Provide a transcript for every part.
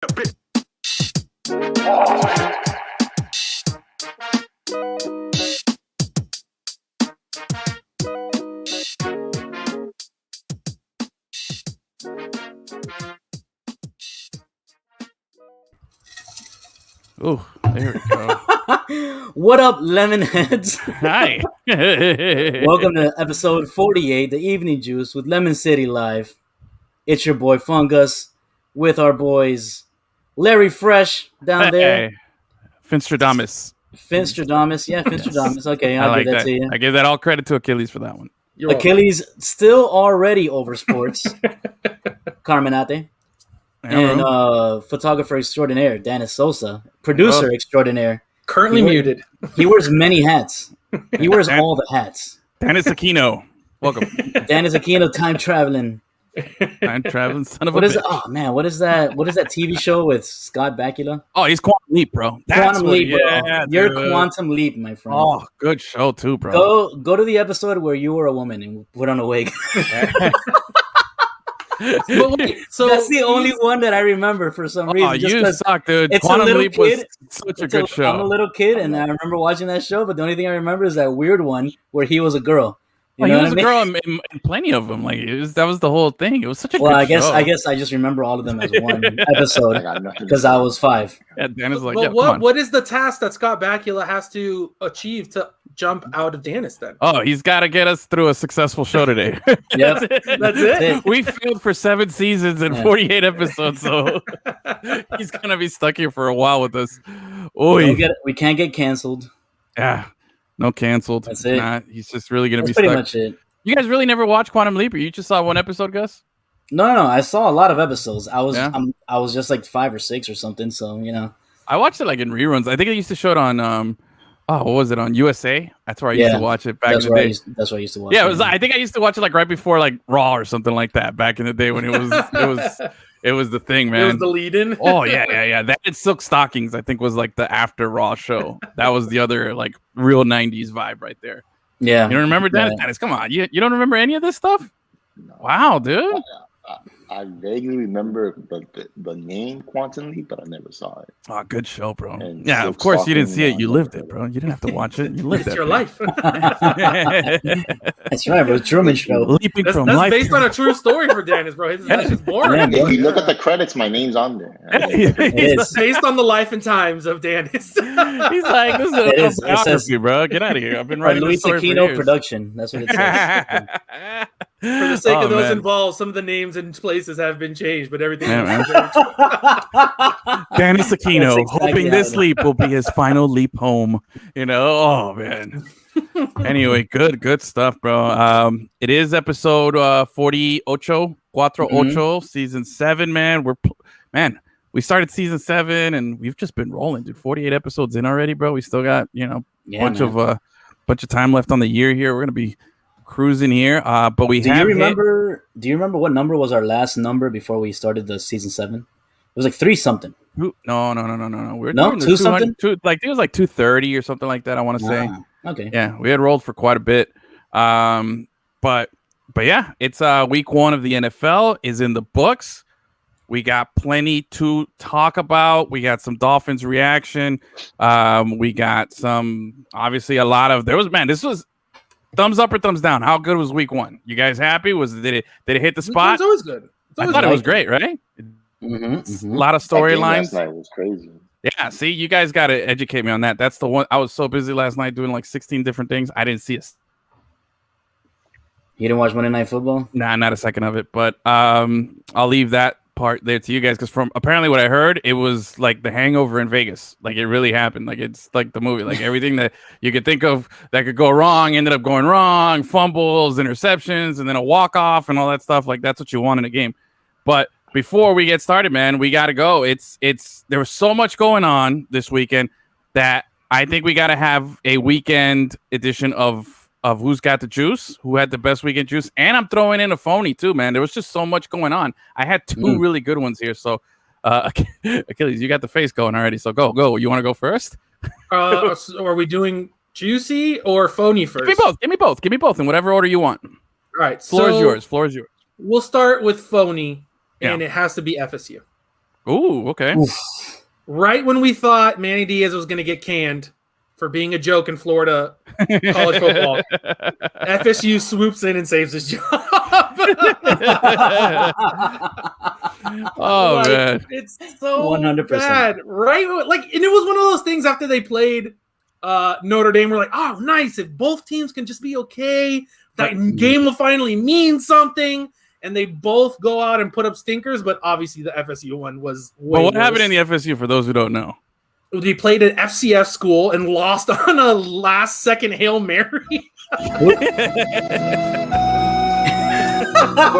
Oh, there we go. What up, Lemonheads? Hi. Welcome to episode 48, The Evening Juice with Lemon City Live. It's your boy Fungus with our boys Larry Fresh down there. Finstradamus. Finstradamus. Yeah, Finstradamus. Yes. Okay, I'll like give that to you. I give that all credit to Achilles for that one. Achilles still already over sports. Carmenate. And photographer extraordinaire, Dennis Sosa. Producer extraordinaire. Currently muted. He wears many hats. He wears all the hats. Dennis Aquino. Welcome. Dennis Aquino, time traveling son of a bitch. Oh man, what is that TV show with Scott Bakula? Oh, he's Quantum Leap, bro. Quantum Leap, bro. Yeah, you're Quantum Leap, my friend. Oh, good show too, bro. Go to the episode where you were a woman and put on a wig. So that's the only one that I remember for some reason. Oh, you suck, dude. It's Quantum a little Leap kid. Was such a good show. I'm a little kid, and I remember watching that show, but the only thing I remember is that weird one where he was a girl. He was a girl in plenty of them. Like that was the whole thing. It was such a good show. I guess I just remember all of them as one episode because I was 5. Yeah, Dan is like, what is the task that Scott Bakula has to achieve to jump out of Dennis then? Oh, he's got to get us through a successful show today. Yep. That's it. We failed for 7 seasons and 48 episodes, so he's gonna be stuck here for a while with us. We can't get canceled. Yeah. No canceled. That's it. He's just really going to be pretty stuck. Much it. You guys really never watched Quantum Leap, or you just saw one episode, Gus? No. I saw a lot of episodes. I was just like 5 or 6 or something. So I watched it like in reruns. I think I used to show it on what was it, on USA? That's where I used to watch it back in the day. That's where I used to watch. Yeah, it was. I think I used to watch it like right before like Raw or something like that back in the day when it was. It was the thing, man. It was the lead-in. Oh, yeah. That and Silk Stockings, I think, was like the after Raw show. That was the other like real 90s vibe right there. Yeah. You don't remember that? Dennis, come on. You don't remember any of this stuff? No. Wow, dude. I vaguely remember the name Quantum Leap, but I never saw it. Oh, good show, bro. And yeah, of course you didn't see it. You lived it, bro. You didn't have to watch it. You lived it's it. your life. That's right, bro. Truman Show. Leaping that's life. Based on a true story for Dennis, bro. That's just boring. If you look at the credits, my name's on there. It's based on the life and times of Dennis. He's like, this is a biography, bro. Get out of here. I've been writing this story Luis Aquino production. That's what it says. For the sake of those involved, some of the names and places have been changed, but everything else Dennis Aquino, hoping this leap will be his final leap home. Oh man. Anyway, good stuff, bro. It is episode 48, season 7, man. We started season 7 and we've just been rolling, dude. 48 episodes in already, bro. We still got, bunch of time left on the year here. We're gonna be cruising here, but we do you remember what number was our last number before we started the season 7? It was like 3 something. No. We're 2 something. Like it was like 230 or something like that. I want to say. Okay. Yeah, we had rolled for quite a bit. But yeah, it's week 1 of the NFL is in the books. We got plenty to talk about. We got some Dolphins reaction. We got some obviously a lot of this was. Thumbs up or thumbs down? How good was week 1? You guys happy? Did it hit the spot? It's always good. I thought it was great, right? A lot of storylines. Last night was crazy. Yeah, see, you guys got to educate me on that. That's the one. I was so busy last night doing like 16 different things. I didn't see it. You didn't watch Monday Night Football? Nah, not a second of it. But I'll leave that part there to you guys because from apparently what I heard, it was like The Hangover in Vegas. Like it really happened. Like it's like the movie. Like everything that you could think of that could go wrong ended up going wrong. Fumbles, interceptions, and then a walk off and all that stuff. Like that's what you want in a game. But before we get started, man, we got to go. There was so much going on this weekend that I think we got to have a weekend edition of Who's Got the Juice, who had the best weekend juice. And I'm throwing in a phony too, man. There was just so much going on. I had 2 really good ones here. So Achilles, you got the face going already. So go. You want to go first? So are we doing juicy or phony first? Give me both in whatever order you want. All right. Floor is yours. We'll start with phony, and it has to be FSU. Ooh, okay. Oof. Right when we thought Manny Diaz was going to get canned for being a joke in Florida college football, FSU swoops in and saves his job. Oh, man. It's so 100%. bad, right? Like, and it was one of those things after they played Notre Dame. We're like, oh, nice. If both teams can just be okay, that game will finally mean something. And they both go out and put up stinkers, but obviously the FSU one was way But what worse. happened in the FSU for those who don't know? They played at FCS school and lost on a last-second Hail Mary. But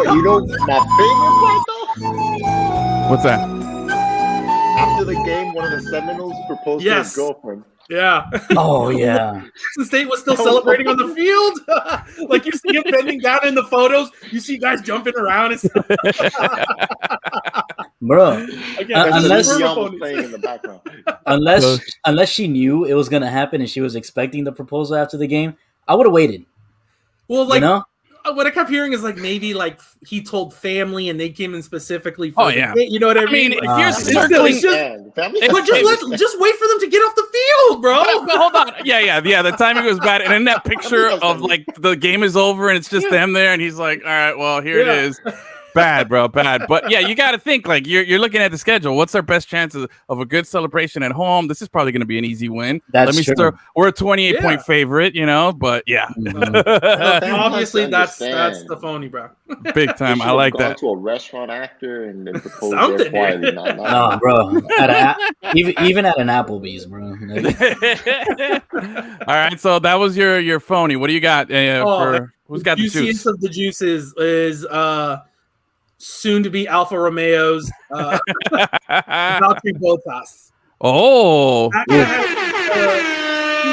you know my favorite part though? What's that? After the game, one of the Seminoles proposed to his girlfriend. Yeah. Oh yeah. Jackson State was still celebrating on the field. Like you see him bending down in the photos. You see guys jumping around and stuff. Bro. Again, unless playing in the background. unless she knew it was gonna happen and she was expecting the proposal after the game, I would have waited. Well, like you know? What I kept hearing is like maybe like he told family and they came in specifically for yeah. you know what I mean? If Like, you're circling, but just wait for them to get off the field, bro. Hold on. Yeah. The timing was bad. And then that picture of like the game is over and it's just them there, and he's like, all right, well, here it is. Bad, bro, bad. But yeah, you got to think like you're looking at the schedule. What's our best chances of a good celebration at home? This is probably going to be an easy win. True. We're a 28-point favorite, you know, but yeah. Obviously, that's the phony, bro. Big time. I like that. To a restaurant actor and then propose Something, there quietly. No, bro. Even at an Applebee's, bro. All right, so that was your phony. What do you got for who's got the juice? Juiciest of the juices is soon to be Alfa Romeo's Valtteri Bottas. Oh, he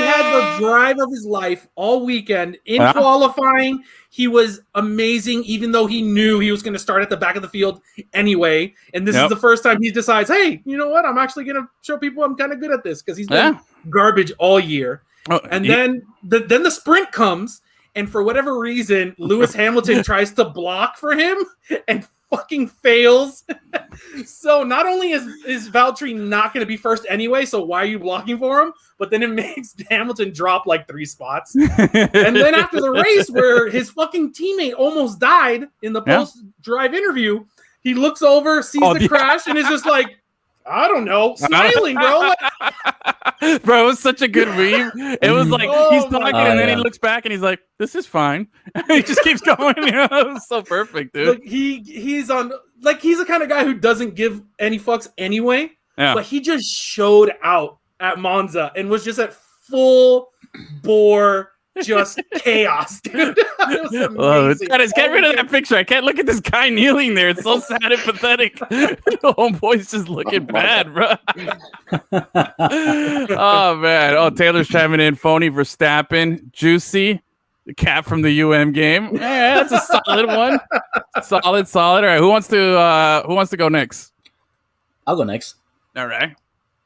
had the drive of his life all weekend in qualifying. He was amazing, even though he knew he was going to start at the back of the field anyway. And this is the first time he decides, hey, you know what? I'm actually going to show people I'm kind of good at this, because he's been garbage all year. Then the sprint comes, and for whatever reason, Lewis Hamilton tries to block for him and fucking fails. So not only is Valtteri not going to be first anyway, so why are you blocking for him? But then it makes Hamilton drop like 3 spots. And then after the race, where his fucking teammate almost died in the post-drive interview, he looks over, sees the crash, and is just like, I don't know, smiling, bro. Bro, it was such a good meme. It was like he's talking and then he looks back and he's like, "This is fine." He just keeps going. You know, it was so perfect, dude. Like he's the kind of guy who doesn't give any fucks anyway. Yeah. But he just showed out at Monza and was just at full bore. Just chaos, dude. It was amazing. Get rid of that picture. I can't look at this guy kneeling there. It's so sad and pathetic. The homeboy's just looking bad, bro. Oh man. Oh, Taylor's chiming in. Phony Verstappen. Juicy. The cat from the UM game. Yeah, that's a solid one. Solid. All right. Who wants to go next? I'll go next. All right.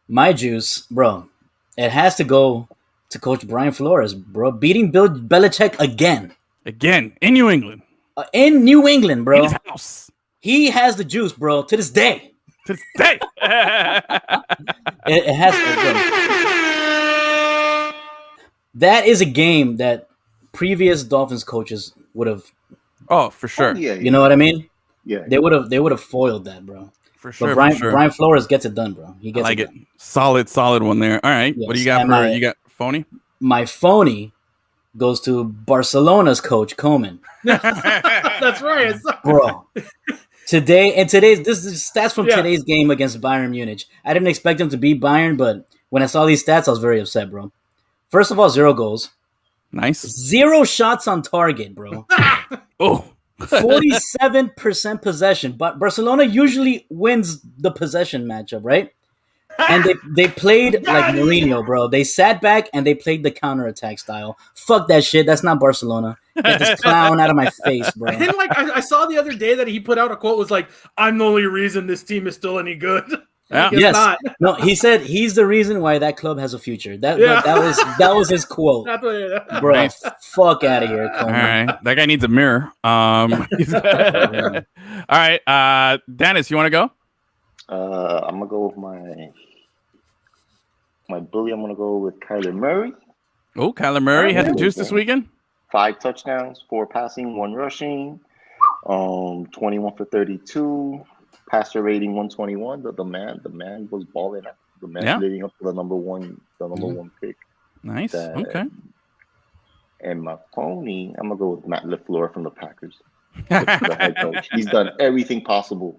My juice, bro. It has to go to Coach Brian Flores, bro, beating Bill Belichick again in New England, bro. In his house. He has the juice, bro. To this day. It has. Bro. That is a game that previous Dolphins coaches would have. Oh, for sure. You know what I mean? Yeah. They would have foiled that, bro. For sure. But Brian Flores gets it done, bro. He gets it done. Solid one there. All right. Yes. What do you got you got phony? My phony goes to Barcelona's coach Koeman. That's right, bro. This is stats from today's game against Bayern Munich. I didn't expect him to beat Bayern, but when I saw these stats, I was very upset, bro. First of all, 0 goals. Nice. 0 shots on target, bro. 47% possession, but Barcelona usually wins the possession matchup, right? And they played like Mourinho, bro. They sat back and they played the counterattack style. Fuck that shit. That's not Barcelona. Get this clown out of my face, bro. And I saw the other day that he put out a quote was like, "I'm the only reason this team is still any good." Yes. Not. No, he said he's the reason why that club has a future. That was his quote. Bro, nice. Fuck out of here, Coleman. All right. That guy needs a mirror. All right. Dennis, you want to go? I'm gonna go with my bully. I'm gonna go with Kyler Murray. Oh, Kyler Murray had the juice this weekend. 5 touchdowns, 4 passing, 1 rushing. 21 for 32. Passer rating 121. The man was balling. The man leading up to the number one pick. Nice. Okay. And my pony, I'm gonna go with Matt LaFleur from the Packers. The head coach. He's done everything possible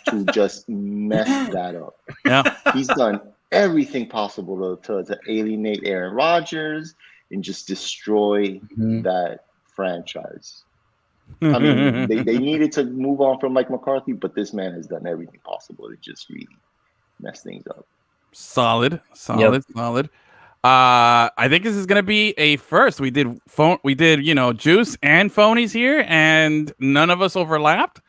to just mess that up. Yeah. He's done everything possible to alienate Aaron Rodgers and just destroy that franchise. I mean, they needed to move on from Mike McCarthy, but this man has done everything possible to just really mess things up. Solid. I think this is gonna be a first. We did juice and phonies here, and none of us overlapped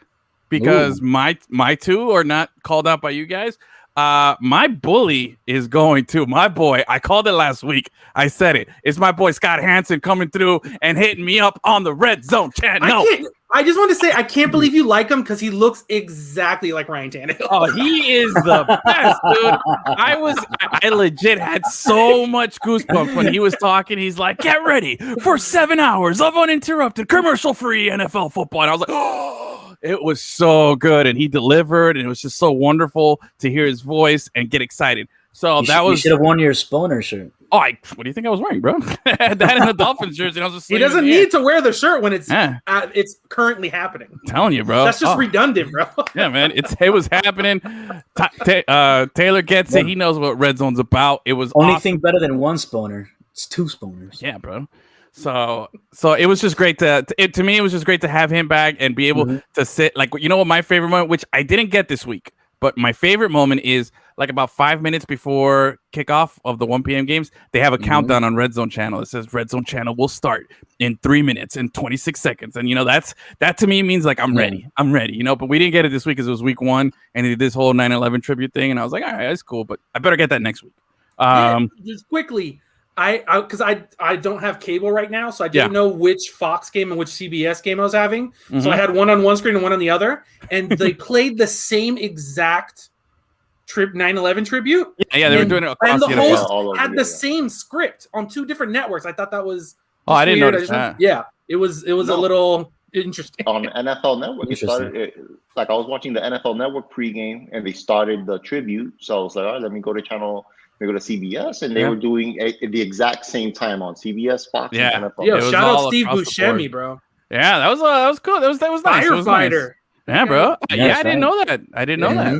because my two are not called out by you guys. My bully is going to my boy. I called it last week. I said it. It's my boy Scott Hansen coming through and hitting me up on the Red Zone channel. I just want to say I can't believe you like him because he looks exactly like Ryan Tannehill. Oh, he is the best, dude. I legit had so much goosebumps when he was talking. He's like, "Get ready for 7 hours of uninterrupted commercial-free NFL football." And I was like, "Oh, it was so good." And he delivered, and it was just so wonderful to hear his voice and get excited. So you should have worn your Sponer shirt. Oh, what do you think I was wearing, bro? That and the Dolphins jersey. And I was just he doesn't need to wear the shirt when it's currently happening. I'm telling you, bro. That's just redundant, bro. Yeah, man. It was happening. Taylor gets it. He knows what Red Zone's about. It was only awesome. thing better than one Sponer. It's 2 Sponers. Yeah, bro. So it was just great to me. It was just great to have him back and be able to sit. Like, you know what my favorite moment, which I didn't get this week, but my favorite moment is like about 5 minutes before kickoff of the 1 p.m. games, they have a countdown on Red Zone channel. It says Red Zone channel will start in 3 minutes and 26 seconds. And, that to me means like I'm ready. I'm ready, but we didn't get it this week because it was week 1 and they did this whole 9/11 tribute thing. And I was like, all right, that's cool, but I better get that next week. Just quickly, because I don't have cable right now, so I didn't know which Fox game and which CBS game I was having. So I had one on one screen and one on the other, and they played the same exact 9/11 tribute. Yeah, they were doing it across and the NFL. host had the same script on 2 different networks. I thought that was I didn't weird. notice that. It was a little interesting. On NFL Network, it started like I was watching the NFL Network pregame, and they started the tribute. So I was like, all right, let me go to CBS, and they were doing it at the exact same time on CBS, Fox, and NFL. Yo, shout out Steve Buscemi, bro. Yeah, that was cool. That was nice. Firefighter. Yeah, bro. Yeah, I didn't know that. I didn't know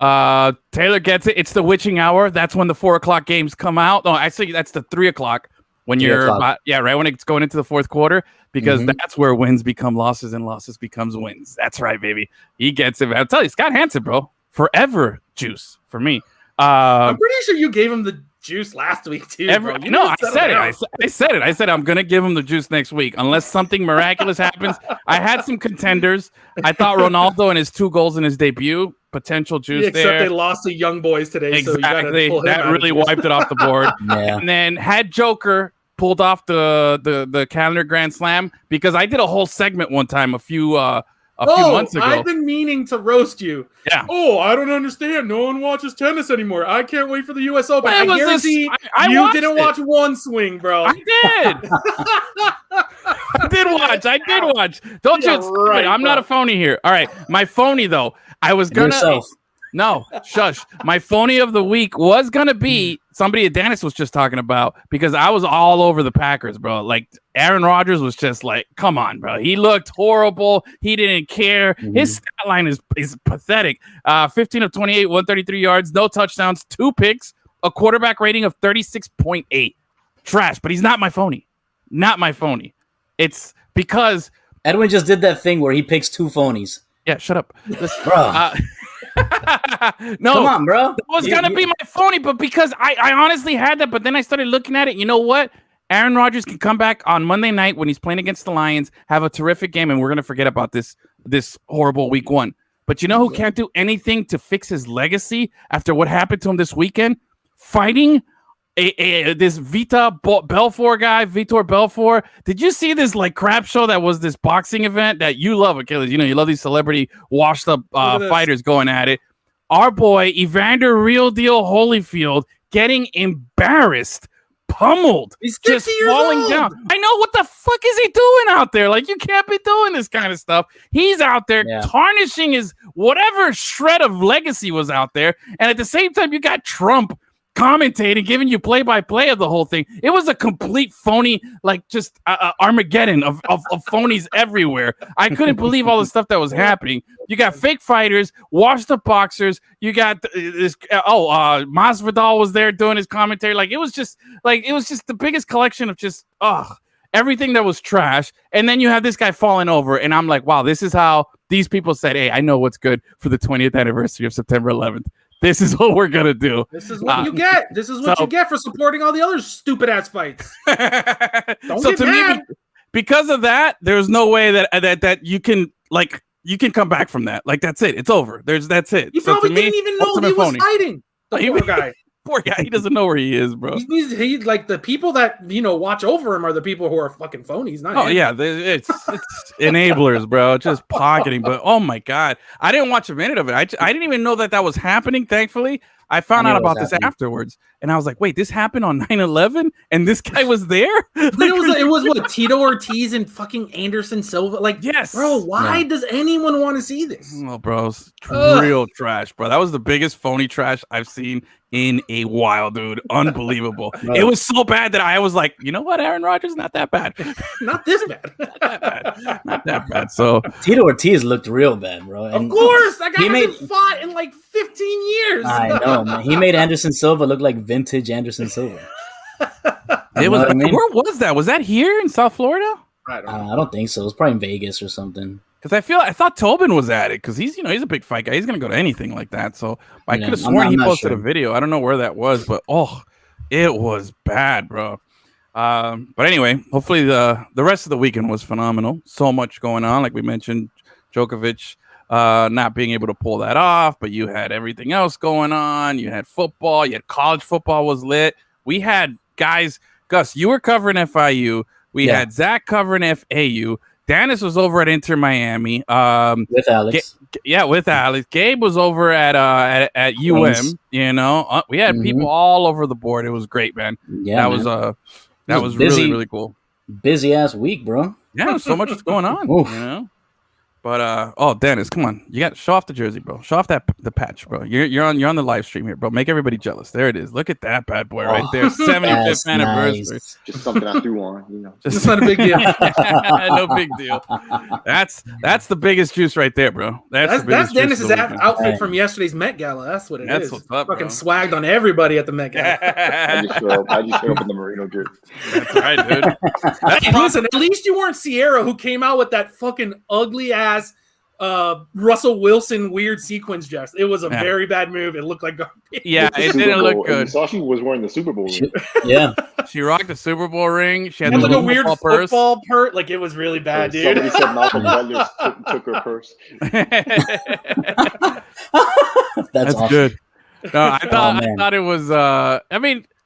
that. Taylor gets it. It's the witching hour. That's when the 4 o'clock games come out. No, actually, that's the 3 o'clock when you're right when it's going into the fourth quarter, because that's where wins become losses and losses becomes wins. That's right, baby. He gets it. I'll tell you, Scott Hansen, bro, forever juice for me. I'm pretty sure you gave him the juice last week too. I said it. I said I'm gonna give him the juice next week unless something miraculous happens. I had some contenders. I thought Ronaldo and his 2 goals in his debut, potential juice there. Except they lost to Young Boys today. Exactly. So that really wiped it off the board. And then had Joker pulled off the calendar Grand Slam, because I did a whole segment one time a few months ago. I've been meaning to roast you. Yeah. Oh, I don't understand. No one watches tennis anymore. I can't wait for the US Open. I guarantee you didn't watch one swing, bro. I did. I did watch. Don't you? Right, I'm not a phony here. All right. My phony, though. I was going to. No, shush. My phony of the week was going to be somebody that Dennis was just talking about, because I was all over the Packers, bro. Like, Aaron Rodgers was just like, come on, bro. He looked horrible. He didn't care. His stat line is pathetic. 15 of 28, 133 yards, no touchdowns, 2 picks, a quarterback rating of 36.8. Trash, but he's not my phony. Not my phony. It's because Edwin just did that thing where he picks 2 phonies. Yeah, shut up. Bro. No, come on, bro. That was gonna be my phony, but because I honestly had that, but then I started looking at it. You know what? Aaron Rodgers can come back on Monday night when he's playing against the Lions, have a terrific game, and we're gonna forget about this horrible week 1. But you know who can't do anything to fix his legacy after what happened to him this weekend? Fighting this Vitor Belfort. Did you see this like crap show that was this boxing event that you love, Achilles? You know, you love these celebrity washed up fighters going at it. our boy Evander Real Deal Holyfield getting embarrassed, pummeled, He's just 50 years falling old. down. I know, what the fuck is he doing out there? Like, you can't be doing this kind of stuff. He's out there tarnishing his whatever shred of legacy was out there, and at the same time, you got Trump commentating, giving you play-by-play of the whole thing. It was a complete phony, like just Armageddon of phonies everywhere. I couldn't believe all the stuff that was happening. You got fake fighters, washed-up boxers. You got this. Masvidal was there doing his commentary. Like, it was just the biggest collection of just everything that was trash. And then you have this guy falling over, and I'm like, wow, this is how these people said, hey, I know what's good for the 20th anniversary of September 11th. This is what we're gonna do. This is what you get. This is what you get for supporting all the other stupid ass fights. Don't so get to mad. me, because of that, there's no way that you can come back from that. Like, that's it. It's over. That's it. You probably didn't even know he was fighting. The poor guy. Poor guy. He doesn't know where he is, bro. He's like, the people that watch over him are the people who are fucking phonies. Not him. Yeah, it's enablers, bro. Just pocketing. But oh my god, I didn't watch a minute of it. I didn't even know that was happening. Thankfully, I found out about this afterwards, and I was like, wait, this happened on 9/11, and this guy was there. It was what, Tito Ortiz and fucking Anderson Silva. Like, yes, bro. Why does anyone want to see this? Oh, bro, real trash, bro. That was the biggest phony trash I've seen in a while, dude. Unbelievable. It was so bad that I was like, you know what, Aaron Rodgers, not that bad. Not this bad. Not that bad. So Tito Ortiz looked real bad, bro. And of course, that guy hasn't fought in like 15 years. I know, man. He made Anderson Silva look like vintage Anderson Silva. It was. Where was that? Was that here in South Florida? I don't think so. It was probably in Vegas or something. Because I thought Tobin was at it, because he's a big fight guy. He's gonna go to anything like that. So I could have sworn he posted a video. I don't know where that was, but it was bad, bro. But anyway, hopefully the rest of the weekend was phenomenal. So much going on, like we mentioned, Djokovic not being able to pull that off, but you had everything else going on. You had football. You had college football was lit. We had guys. Gus, you were covering FIU. We had Zach covering FAU. Dennis was over at Inter Miami. With Alex. With Alex. Gabe was over at UM. We had people all over the board. It was great, man. Yeah, that was busy, really, really cool. Busy ass week, bro. Yeah, so much was going on. But Dennis, come on, you got to show off the jersey, bro. Show off the patch, bro. You're on the live stream here, bro. Make everybody jealous. There it is. Look at that bad boy right there. 75th anniversary. Nice. Just something I threw on, Just not a big deal. No big deal. That's the biggest juice right there, bro. That's Dennis's outfit from yesterday's Met Gala. That's what it is. What's up, fucking swagged on everybody at the Met Gala. I just show up in the Merino jersey. That's right, dude. Listen, at least you weren't Sierra, who came out with that fucking ugly ass Russell Wilson weird sequence dress. It was a very bad move. It looked like garbage. Yeah, it didn't look good. You saw she was wearing the Super Bowl ring. Yeah. She rocked the Super Bowl ring. She had like a weird football purse. Like, it was really bad, dude. Somebody said Malcolm Butler took her purse. That's awesome. Good. No, I thought it was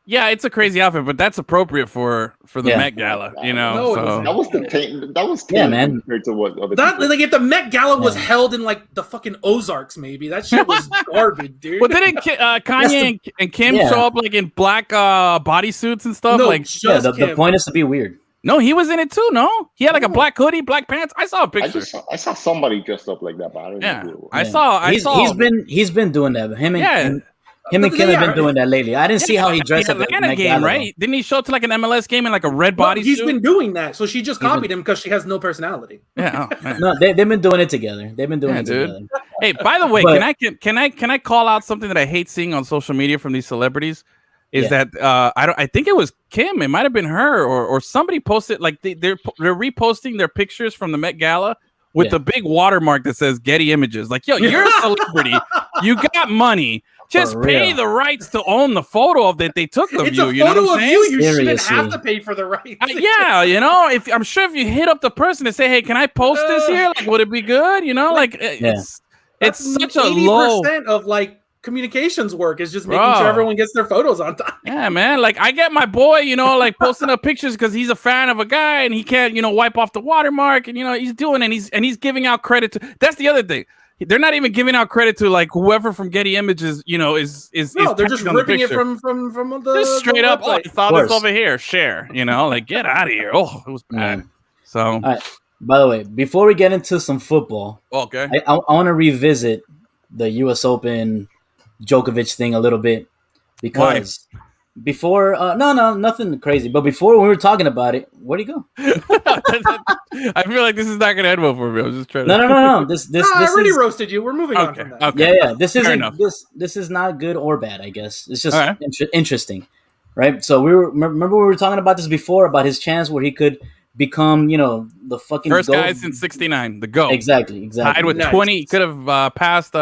yeah, it's a crazy outfit, but that's appropriate for the Met Gala, That was tame. Yeah, man. Compared to what other like, if the Met Gala was held in like the fucking Ozarks, maybe that shit was garbage, dude. But didn't Kanye and Kim show up like in black bodysuits and stuff? No, like, the point is to be weird. No, he was in it too. No, he had like a black hoodie, black pants. I saw a picture. I saw somebody dressed up like that, but I don't know. I saw. He's been doing that. Him and Kim have been doing that lately. I didn't see how he dressed up at the game, right? Didn't he show up to like an MLS game in like a red bodysuit? He's been doing that, so she just copied him because she has no personality. Yeah, no, they've been doing it together. They've been doing it together. Hey, by the way, can I call out something that I hate seeing on social media from these celebrities? Is that I think it was Kim. It might have been her or somebody posted, like they're reposting their pictures from the Met Gala with the big watermark that says Getty Images. Like, yo, you're a celebrity. You got money. Just pay the rights to own the photo of that they took of you. You know what I'm saying? You shouldn't have to pay for the rights. If I'm sure if you hit up the person and say, "Hey, can I post this here? Like, would it be good?" It's such a low 80% of like communications work is just making sure everyone gets their photos on time. Yeah, man. Like, I get my boy, like posting up pictures because he's a fan of a guy and he can't, wipe off the watermark, and he's doing it and he's giving out credit to. That's the other thing. they're not even giving out credit to like whoever from Getty Images, is they're just ripping it from the just straight up. Oh, I saw Of this course. over here. Share, like get out of here. Oh, it was bad. Yeah. So, All right. By the way, before we get into some football, okay. I want to revisit the U.S. Open Djokovic thing a little bit because before, nothing crazy. But before we were talking about it, where'd he go? I feel like this is not going to end well for me. I was just trying to. No. This I already is, roasted you. We're moving on from that. Okay. Yeah. This Fair isn't enough. this is not good or bad. I guess it's just All right. interesting, right? So remember we were talking about this before about his chance where he could become, the fucking First GOAT. guy since '69, the GOAT. Exactly. Tied with Nice. 20. He could have passed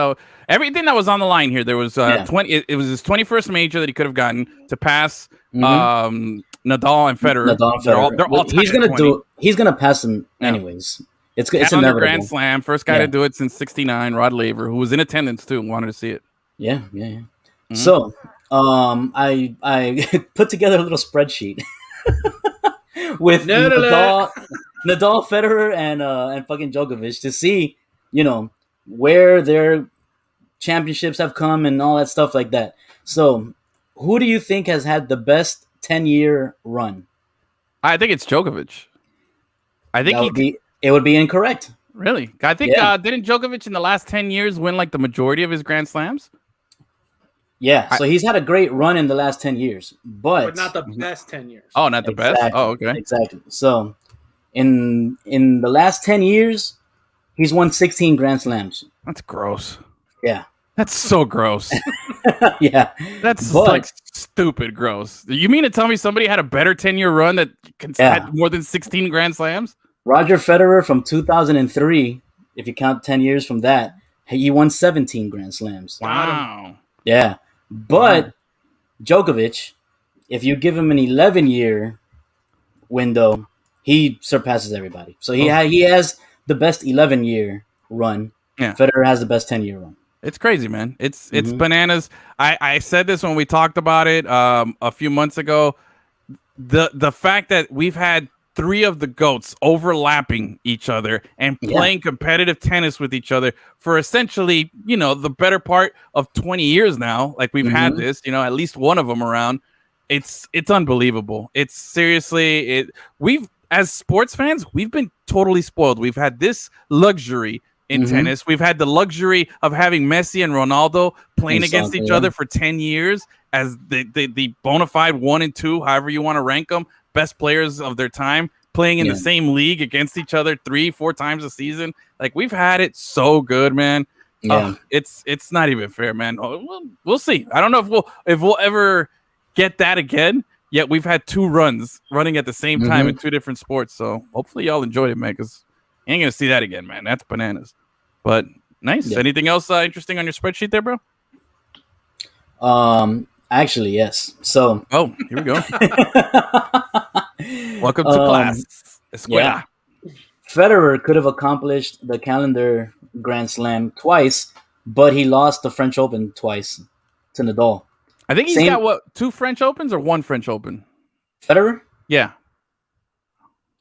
everything that was on the line here. There was 20. It was his 21st major that he could have gotten to pass Nadal and Federer. Nadal and They're Federer. all He's tied at gonna 20. He's gonna pass him anyways. It's Calendar inevitable. Grand Slam. First guy to do it since '69. Rod Laver, who was in attendance too, and wanted to see it. Yeah. Mm-hmm. So, I put together a little spreadsheet with Nadal, Federer, and fucking Djokovic to see, where their championships have come and all that stuff like that. So, who do you think has had the best 10-year run? I think it's Djokovic. I think it would be incorrect. Really? I think didn't Djokovic in the last 10 years win like the majority of his Grand Slams? Yeah, so he's had a great run in the last 10 years, but not the best 10 years. Oh, not the best? Oh, okay. Exactly. So, in the last 10 years, he's won 16 Grand Slams. That's gross. Yeah. That's so gross. Yeah. That's like stupid gross. You mean to tell me somebody had a better 10-year run that had more than 16 Grand Slams? Roger Federer from 2003, if you count 10 years from that, he won 17 Grand Slams. Wow. Yeah. But Djokovic, if you give him an 11-year window, he surpasses everybody. So he has the best 11-year run. Yeah. Federer has the best 10-year run. It's crazy, man. It's bananas. I said this when we talked about it a few months ago. The fact that we've had 3 of the GOATs overlapping each other and playing competitive tennis with each other for essentially, the better part of 20 years now. Like we've had this, at least one of them around. It's unbelievable. It's seriously we've as sports fans, we've been totally spoiled. We've had this luxury in tennis. We've had the luxury of having Messi and Ronaldo playing against each other for 10 years as the bona fide 1 and 2, however you want to rank them, best players of their time, playing in the same league against each other 3-4 times a season. Like we've had it so good, man. Yeah. It's not even fair, man. We'll see. I don't know if we'll ever get that again. Yet we've had 2 runs running at the same time in 2 different sports. So hopefully y'all enjoyed it, man, because you ain't gonna see that again, man. That's bananas. But nice. Yeah. Anything else interesting on your spreadsheet there, bro? Actually, yes. So here we go. Welcome to class. Yeah. Federer could have accomplished the calendar Grand Slam twice, but he lost the French Open twice to Nadal. I think he's got 2 French Opens or 1 French Open? Federer? Yeah.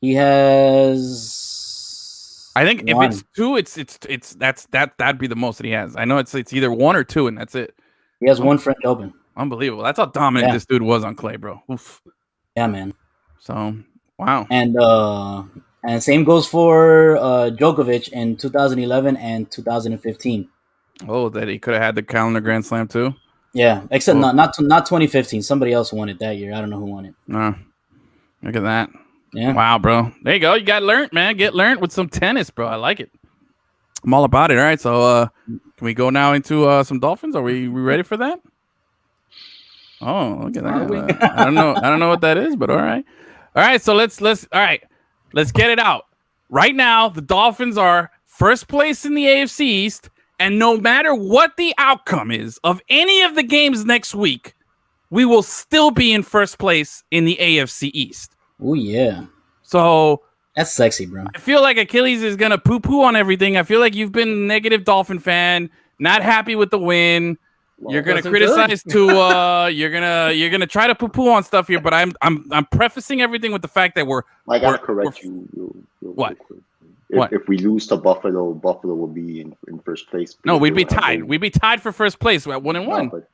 He has I think 1. If it's 2, that'd be the most that he has. I know it's either 1 or 2 and that's it. He has 1 French Open. Unbelievable. That's how dominant this dude was on clay, bro. Oof. Yeah, man. So, wow. And same goes for Djokovic in 2011 and 2015. Oh, that he could have had the calendar Grand Slam too? Yeah, except not 2015. Somebody else won it that year. I don't know who won it. No. Look at that. Yeah. Wow, bro. There you go. You got learned, man. Get learned with some tennis, bro. I like it. I'm all about it. All right. So can we go now into some Dolphins? Are we ready for that? Oh, look at that. I don't know what that is, but all right. All right. So let's get it out. Right now, the Dolphins are first place in the AFC East, and no matter what the outcome is of any of the games next week, we will still be in first place in the AFC East. Oh, yeah. So that's sexy, bro. I feel like Achilles is going to poo-poo on everything. I feel like you've been a negative Dolphin fan, not happy with the win. Well, you're going to criticize Tua. You're going to try to poo-poo on stuff here, but I'm prefacing everything with the fact that I got to correct you. What? If we lose to Buffalo, Buffalo will be in first place. No, we'd be tied. We'd be tied for first place at 1-1. But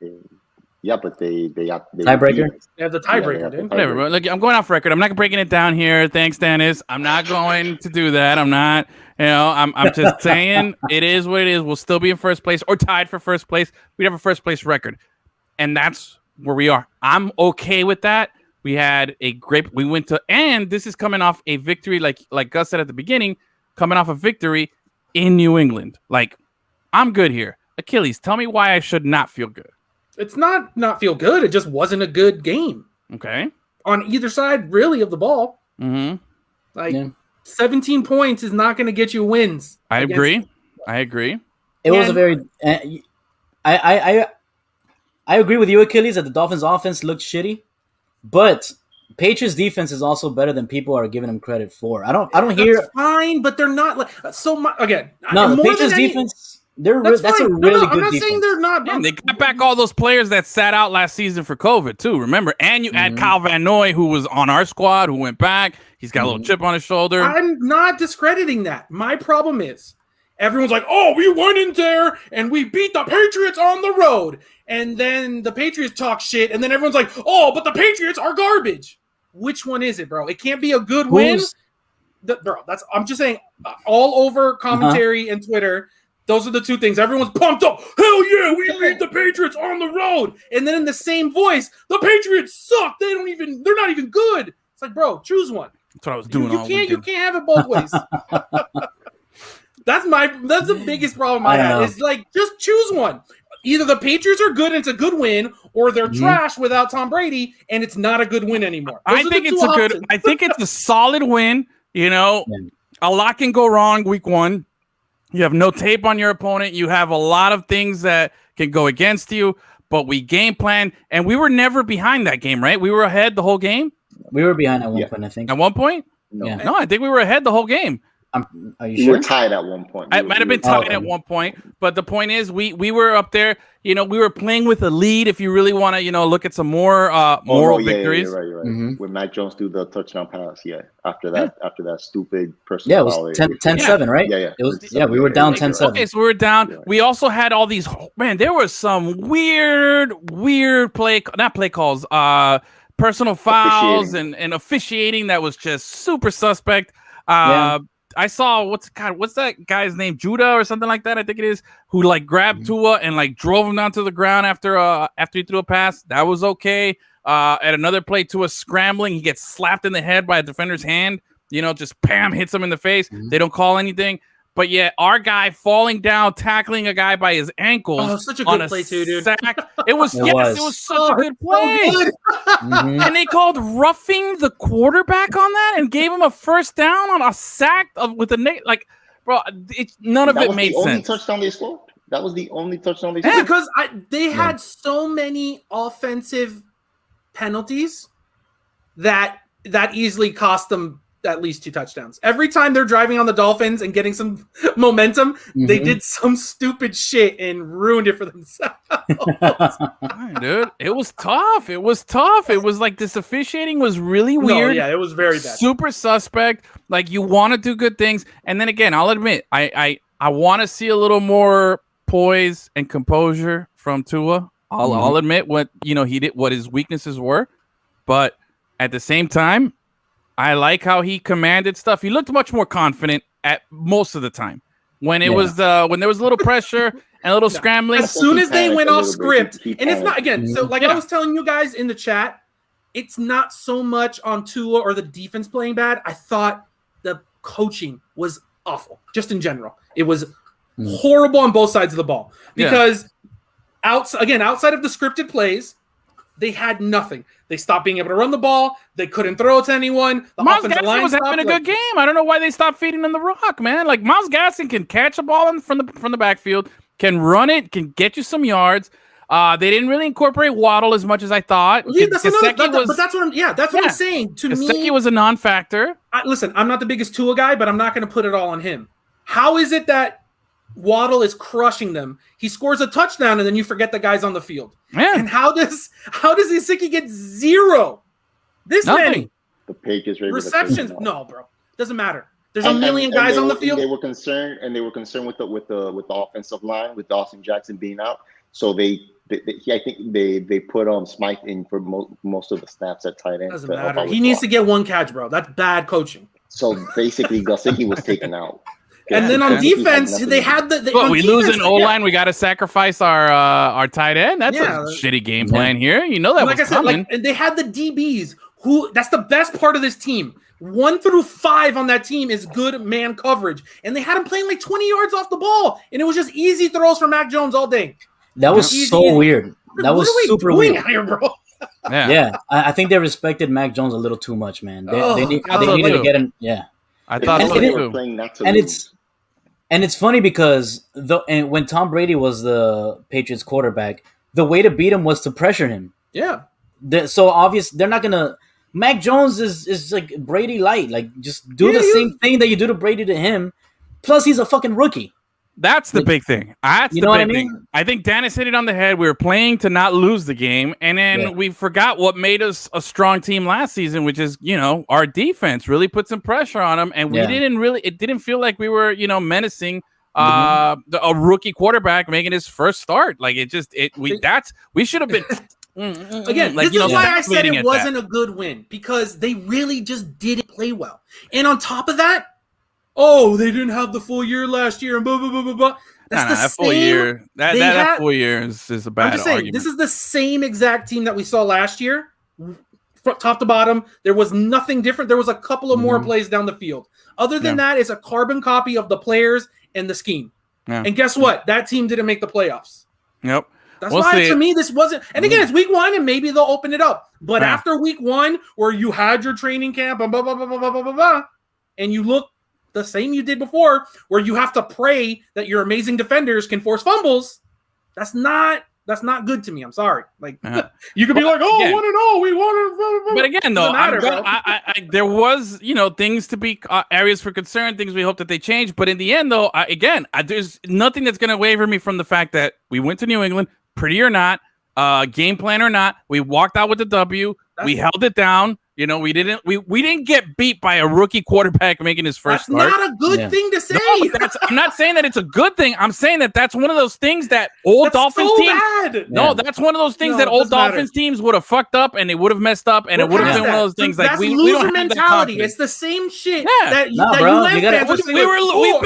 they got tiebreaker. They have the tiebreaker, dude. Whatever. Bro. Look, I'm going off record. I'm not breaking it down here. Thanks, Dennis. I'm not going to do that. I'm not. I'm just saying it is what it is. We'll still be in first place or tied for first place. We'd have a first place record, and that's where we are. I'm okay with that. We had a great. We went to, and this is coming off a victory, like Gus said at the beginning, coming off a victory in New England. Like, I'm good here. Achilles, tell me why I should not feel good. It's not feel good. It just wasn't a good game. Okay. On either side, really, of the ball. Mm-hmm. 17 points is not going to get you wins. I agree. It was a very. I agree with you, Achilles, that the Dolphins' offense looked shitty, but Patriots' defense is also better than people are giving them credit for. I don't hear. That's fine, but they're not like so much. Again, no, the Patriots' defense. That's a really good I'm not defense. saying they're not. Yeah, they got back all those players that sat out last season for COVID too. Remember, and you add Kyle Van Noy, who was on our squad, who went back. He's got a little chip on his shoulder. I'm not discrediting that. My problem is everyone's like, "Oh, we went in there and we beat the Patriots on the road," and then the Patriots talk shit, and then everyone's like, "Oh, but the Patriots are garbage." Which one is it, bro? It can't be a good win, bro. I'm just saying, all over commentary and Twitter. Those are the two things. Everyone's pumped up. Hell yeah, we beat the Patriots on the road. And then in the same voice, the Patriots suck. They're not even good. It's like, bro, choose one. That's what I was doing. You can't have it both ways. That's the biggest problem I have. Is like, just choose one. Either the Patriots are good and it's a good win, or they're trash without Tom Brady and it's not a good win anymore. I think it's a solid win. A lot can go wrong week one. You have no tape on your opponent. You have a lot of things that can go against you, but we game plan, and we were never behind that game, right? We were ahead the whole game. We were behind at one point, I think. At one point? No, I think we were ahead the whole game. Are you sure? We were tied at one point. It might have been tied at one point, but the point is, we were up there. We were playing with a lead. If you really want to, look at some more moral victories. Yeah, you're right. Mm-hmm. When Mac Jones threw the touchdown pass, after that stupid personal foul. Yeah, it was 10-7, right? Yeah. It was. Yeah, we were down 10-7. Okay, so we were down. Right. We also had all these. Man, there was some weird not play calls. Personal fouls and officiating that was just super suspect. I saw what's that guy's name, Judah or something like that, I think it is, who grabbed Tua and drove him down to the ground after he threw a pass. That was okay. At another play, Tua scrambling, he gets slapped in the head by a defender's hand. Just bam, hits him in the face. They don't call anything. But yeah, our guy falling down, tackling a guy by his ankles. Oh, such a good play too, dude. Sack. It was such a good play. So good. And they called roughing the quarterback on that and gave him a first down on a sack with a bro. None of it made sense. That was the only touchdown they scored. Yeah, because they had so many offensive penalties that easily cost them at least 2 touchdowns. Every time they're driving on the Dolphins and getting some momentum, they did some stupid shit and ruined it for themselves. Dude, it was tough. It was this officiating was really weird. No, it was very bad. Super suspect. You want to do good things. And then again, I'll admit, I want to see a little more poise and composure from Tua. I'll admit what he did, what his weaknesses were. But at the same time, I like how he commanded stuff. He looked much more confident at most of the time. When it was when there was a little pressure and a little scrambling. As soon as they went off script, and it's not again. So I was telling you guys in the chat, it's not so much on Tua or the defense playing bad. I thought the coaching was awful, just in general. It was horrible on both sides of the ball because outside of the scripted plays, they had nothing. They stopped being able to run the ball. They couldn't throw it to anyone. The Myles Gaskin was having a good game. I don't know why they stopped feeding him the rock, man. Myles Gaskin can catch a ball from the backfield, can run it, can get you some yards. They didn't really incorporate Waddle as much as I thought. Yeah, that's what I'm saying. To me, Gesicki was a non-factor. Listen, I'm not the biggest Tua guy, but I'm not going to put it all on him. How is it that Waddle is crushing them? He scores a touchdown, and then you forget the guy's on the field. Yeah. And how does Gesicki get 0? Many the Patriots receptions? No, bro. Doesn't matter. There's a million guys on the field. They were concerned with the offensive line, with Dawson Jackson being out. So I think they put Smythe in for most of the snaps at tight end. Doesn't matter. He needs to get one catch, bro. That's bad coaching. So basically, Gesicki was taken out. And then on defense, they had the. We lose an O-line. We got to sacrifice our tight end. That's a shitty game plan here. You know that like was I said, coming. and they had the DBs. That's the best part of this team. 1 through 5 on that team is good man coverage, and they had him playing like 20 yards off the ball, and it was just easy throws for Mac Jones all day. That was so weird. That was super weird. Out here, bro? Yeah. I think they respected Mac Jones a little too much, man. They needed to get him. Yeah, I thought they were playing not to lose. And it's funny because when Tom Brady was the Patriots quarterback, the way to beat him was to pressure him. Yeah. So obvious they're not gonna. Mac Jones is like Brady light. Like just do the same thing that you do to Brady to him. Plus he's a fucking rookie. That's the big thing. That's the big thing. I think Dennis hit it on the head. We were playing to not lose the game, and then we forgot what made us a strong team last season, which is, our defense really put some pressure on them, and it didn't feel like we were, menacing a rookie quarterback making his first start. Like we should have been. Again, this is why I said it wasn't a good win, because they really just didn't play well. And on top of that, they didn't have the full year last year, and blah blah blah blah blah. That full year. That full year is a bad I'm just saying, argument. this is the same exact team that we saw last year, top to bottom. There was nothing different. There was a couple of more plays down the field. Other than that, it's a carbon copy of the players and the scheme. Yeah. And guess what? That team didn't make the playoffs. Yep. That's why, to me, this wasn't. And again, it's week 1, and maybe they'll open it up. But after week 1, where you had your training camp and blah blah blah blah blah blah blah, and you look the same you did before, where you have to pray that your amazing defenders can force fumbles, that's not good to me. I'm sorry. Like you could be like, 1-0, we won. But again, though, there was things to be areas for concern, things we hope that they change. But in the end, though, there's nothing that's going to waver me from the fact that we went to New England, pretty or not, game plan or not, we walked out with the W. We held it down. We didn't get beat by a rookie quarterback making his first start. That's not a good thing to say. No, I'm not saying that it's a good thing. I'm saying that that's one of those things that old Dolphins teams. No, that's one of those things that old Dolphins teams would have fucked up, and they would have messed up, and it would have been one of those things like we don't have mentality. It's the same shit that we've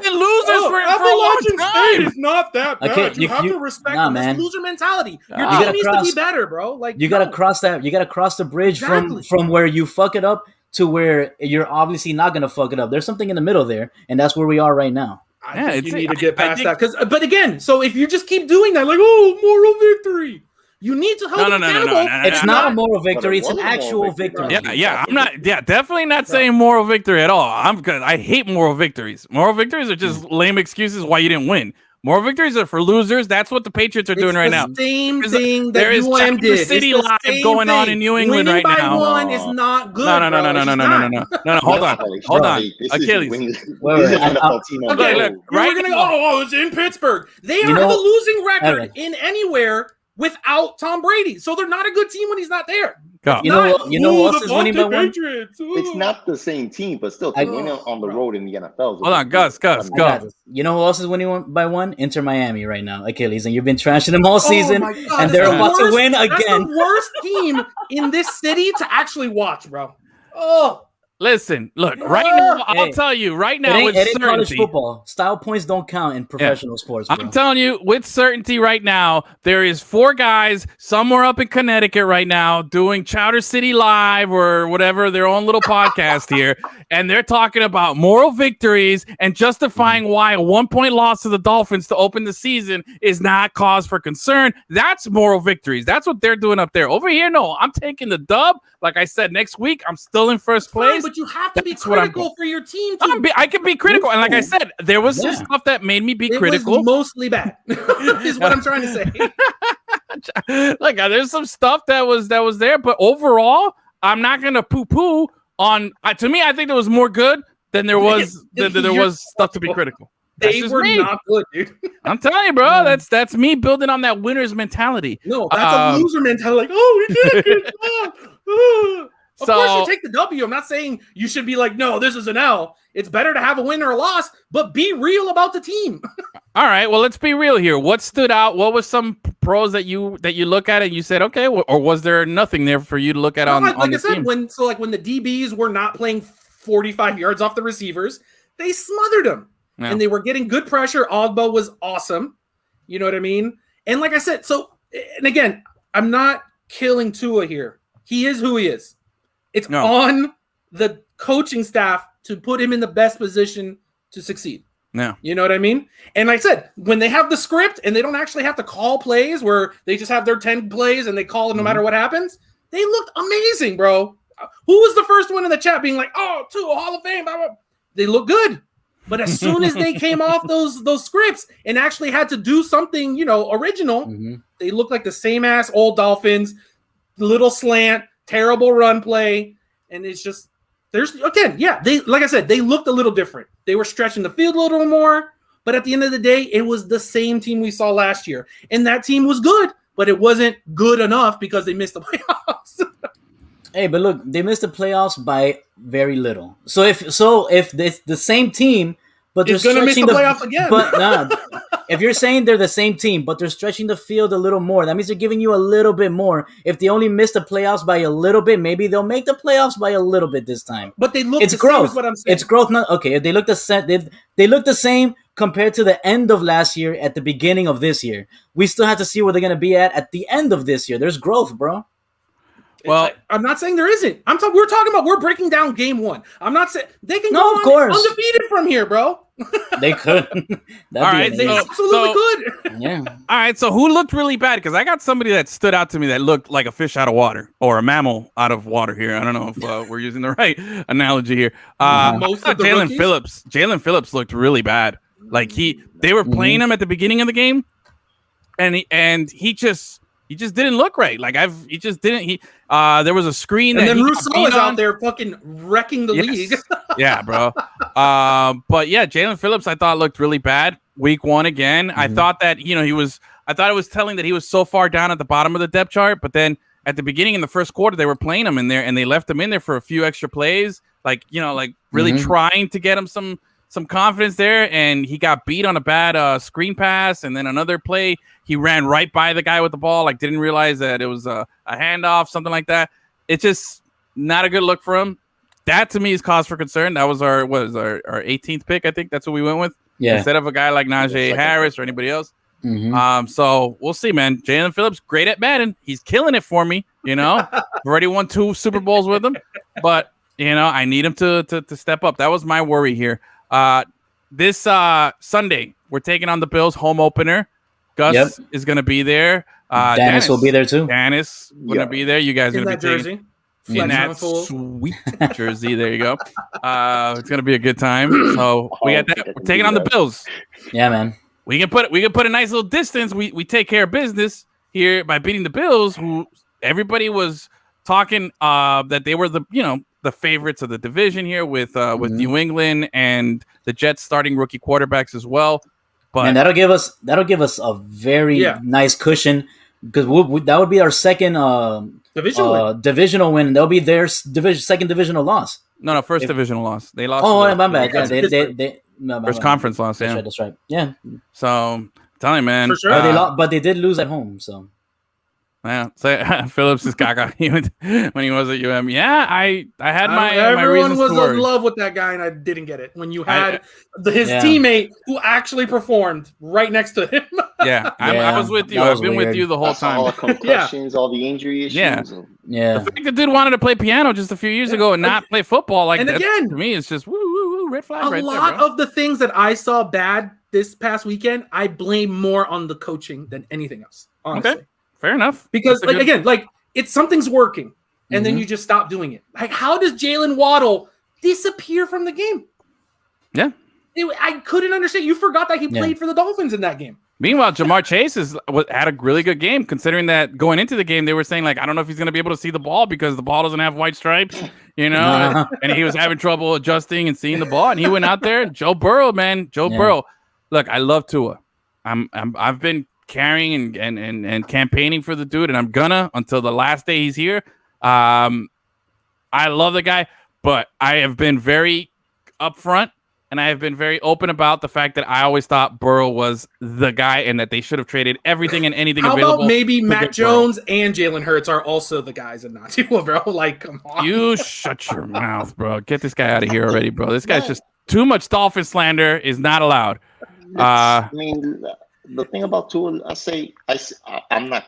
been losers for a long time. It's not that bad. You have to respect this loser mentality. Your team needs to be better, bro. Like you gotta cross that. You gotta cross the bridge from where you fuck it up to where you're obviously not going to fuck it up. There's something in the middle there, and that's where we are right now. I think you need to get past that. But again, so if you just keep doing that, like, moral victory, you need to hold accountable. It's not a moral victory. It's an actual victory. Yeah. I'm not. Yeah, definitely not saying moral victory at all. I hate moral victories. Moral victories are just lame excuses why you didn't win. Moral victories are for losers. That's what the Patriots are doing right now. Same thing that there is UM did. City Live going on in New England right now. Winning by 1 is not good. No. Hold on. Achilles. Right? It's in Pittsburgh. They have a losing record in anywhere without Tom Brady. So they're not a good team when he's not there. You know who else is winning by 1? It's not the same team, but still winning on the road in the NFL. Hold on, Gus, go. You know who else is winning by 1? Inter Miami right now, Achilles, and you've been trashing them all season, and they're about to win again. That's the worst team in this city to actually watch, bro. Listen, look, right now, I'll tell you, right now, with certainty. College football. Style points don't count in professional sports, bro. I'm telling you, with certainty right now, there is 4 guys somewhere up in Connecticut right now doing Chowder City Live or whatever, their own little podcast here, and they're talking about moral victories and justifying why a 1-point loss to the Dolphins to open the season is not cause for concern. That's moral victories. That's what they're doing up there. Over here, no, I'm taking the dub. Like I said, next week, I'm still in first place. But you have to be critical for your team. I can be critical. And like I said, there was some stuff that made me be critical. It was mostly bad, is what I'm trying to say. Like, there's some stuff that was there. But overall, I'm not going to poo-poo on... to me, I think there was more good than there was stuff to be critical. They were not good, dude. I'm telling you, bro. That's me building on that winner's mentality. No, that's a loser mentality. Like, we did it. Of course you take the W. I'm not saying you should be like, no, this is an L. It's better to have a win or a loss, but be real about the team. All right, well, let's be real here. What stood out? What was some pros that you look at and you said, okay, or was there nothing there for you to look at on the team? When the DBs were not playing 45 yards off the receivers, they smothered them. Yeah. And they were getting good pressure. Ogbo was awesome. You know what I mean? And like I said, and again, I'm not killing Tua here. He is who he is. It's on the coaching staff to put him in the best position to succeed. Yeah. You know what I mean? And like I said, when they have the script and they don't actually have to call plays where they just have their 10 plays and they call it no matter what happens, they looked amazing, bro. Who was the first one in the chat being like, oh, Tua, Hall of Fame, blah, blah. They look good. But as soon as they came off those scripts and actually had to do something, original, they look like the same ass old Dolphins, little slant, terrible run play. And it's just, they like I said, they looked a little different. They were stretching the field a little more. But at the end of the day, it was the same team we saw last year. And that team was good, but it wasn't good enough because they missed the playoffs. Hey, but look, they missed the playoffs by very little. So if it's the same team, but they're going to miss the playoffs again. But if you're saying they're the same team, but they're stretching the field a little more, that means they're giving you a little bit more. If they only missed the playoffs by a little bit, maybe they'll make the playoffs by a little bit this time. But they look the growth. Same is what I'm saying. It's growth. Okay, if they look the same, they look the same compared to the end of last year at the beginning of this year. We still have to see where they're going to be at the end of this year. There's growth, bro. Well, I'm not saying there isn't. We're breaking down game one. I'm not saying they can go on undefeated from here, bro. They could. All right, they absolutely could. Yeah. All right, so who looked really bad? Because I got somebody that stood out to me that looked like a fish out of water or a mammal out of water here. I don't know if we're using the right analogy here. Most of the Jalen Phillips. Jalen Phillips looked really bad. Like they were playing him at the beginning of the game, and he just didn't look right. Like he just didn't. There was a screen, and that then Rousseau is out there fucking wrecking the league. Yeah, bro. But yeah, Jalen Phillips, I thought looked really bad. Week one again. I thought that I thought it was telling that he was so far down at the bottom of the depth chart. But then at the beginning in the first quarter, they were playing him in there, and they left him in there for a few extra plays, like really trying to get him some confidence there, and he got beat on a bad screen pass, and then another play he ran right by the guy with the ball, like didn't realize that it was a handoff, something like that. It's just not a good look for him. That to me is cause for concern. That was our 18th pick, I think that's what we went with. Yeah. Instead of a guy like Najee Harris or anybody else. So we'll see, man. Jalen Phillips, great at Madden. He's killing it for me. Already won 2 Super Bowls with him, but I need him to step up. That was my worry here. This Sunday, we're taking on the Bills home opener. Gus is going to be there. Dennis will be there too. Dennis going to be there. You guys are going to be jersey. In that sweet jersey. There you go. It's going to be a good time. So we got that. We're taking on the Bills. Yeah, man. We can put a nice little distance. We take care of business here by beating the Bills, who everybody was talking that they were the favorites of the division here with New England and the Jets starting rookie quarterbacks as well. But and that'll give us a very nice cushion because that would be our second divisional win. That'll be their second divisional loss. No, first divisional loss. They lost. Oh, my bad. Yeah, they first conference loss. That's right. Yeah. So I'm telling you, man. For sure. But they did lose at home. So. Yeah, so Phillips is gaga when he was at UM. Yeah, I had my everyone was in love with that guy, and I didn't get it when you had his teammate who actually performed right next to him. I was with you. I've been with you the whole time. All the concussions, all the injury issues. Yeah. The fact the dude wanted to play piano just a few years ago and not play football, and again, to me, it's just woo, red flag. A lot of the things that I saw bad this past weekend, I blame more on the coaching than anything else. Honestly. Okay. Fair enough. Because it's something's working, and then you just stop doing it. Like, how does Jalen Waddle disappear from the game? Yeah. I couldn't understand. You forgot that he played for the Dolphins in that game. Meanwhile, Jamar Chase had a really good game, considering that going into the game, they were saying, like, I don't know if he's going to be able to see the ball because the ball doesn't have white stripes, and he was having trouble adjusting and seeing the ball, and he went out there. Joe Burrow, man. Burrow. Look, I love Tua. I've been carrying and campaigning for the dude, and I'm gonna until the last day he's here. I love the guy, but I have been very upfront and I have been very open about the fact that I always thought Burrow was the guy and that they should have traded everything and anything How available. about maybe to Matt get Burrow. Jones and Jalen Hurts are also the guys and not Tua, bro? Like, come on. You shut your mouth, bro. Get this guy out of here already, bro. This guy's just too much Dolphin slander is not allowed. I mean, the thing about Tua, I'm not.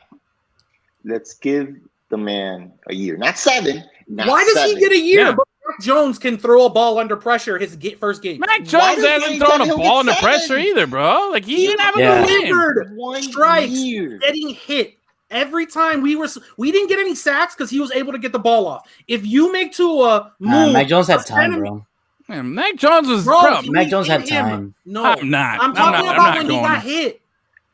Let's give the man a year, not 7. Why does he get a year? Yeah. But Mac Jones can throw a ball under pressure his first game. Mac Jones hasn't thrown a ball under pressure either, bro. Like he didn't have a good game. Delivered strikes, getting hit every time. We didn't get any sacks because he was able to get the ball off. If you make Tua move, Mac Jones had time, bro. Man, Mac Jones was Mac Jones had time. No, I'm not. I'm talking about when he got hit.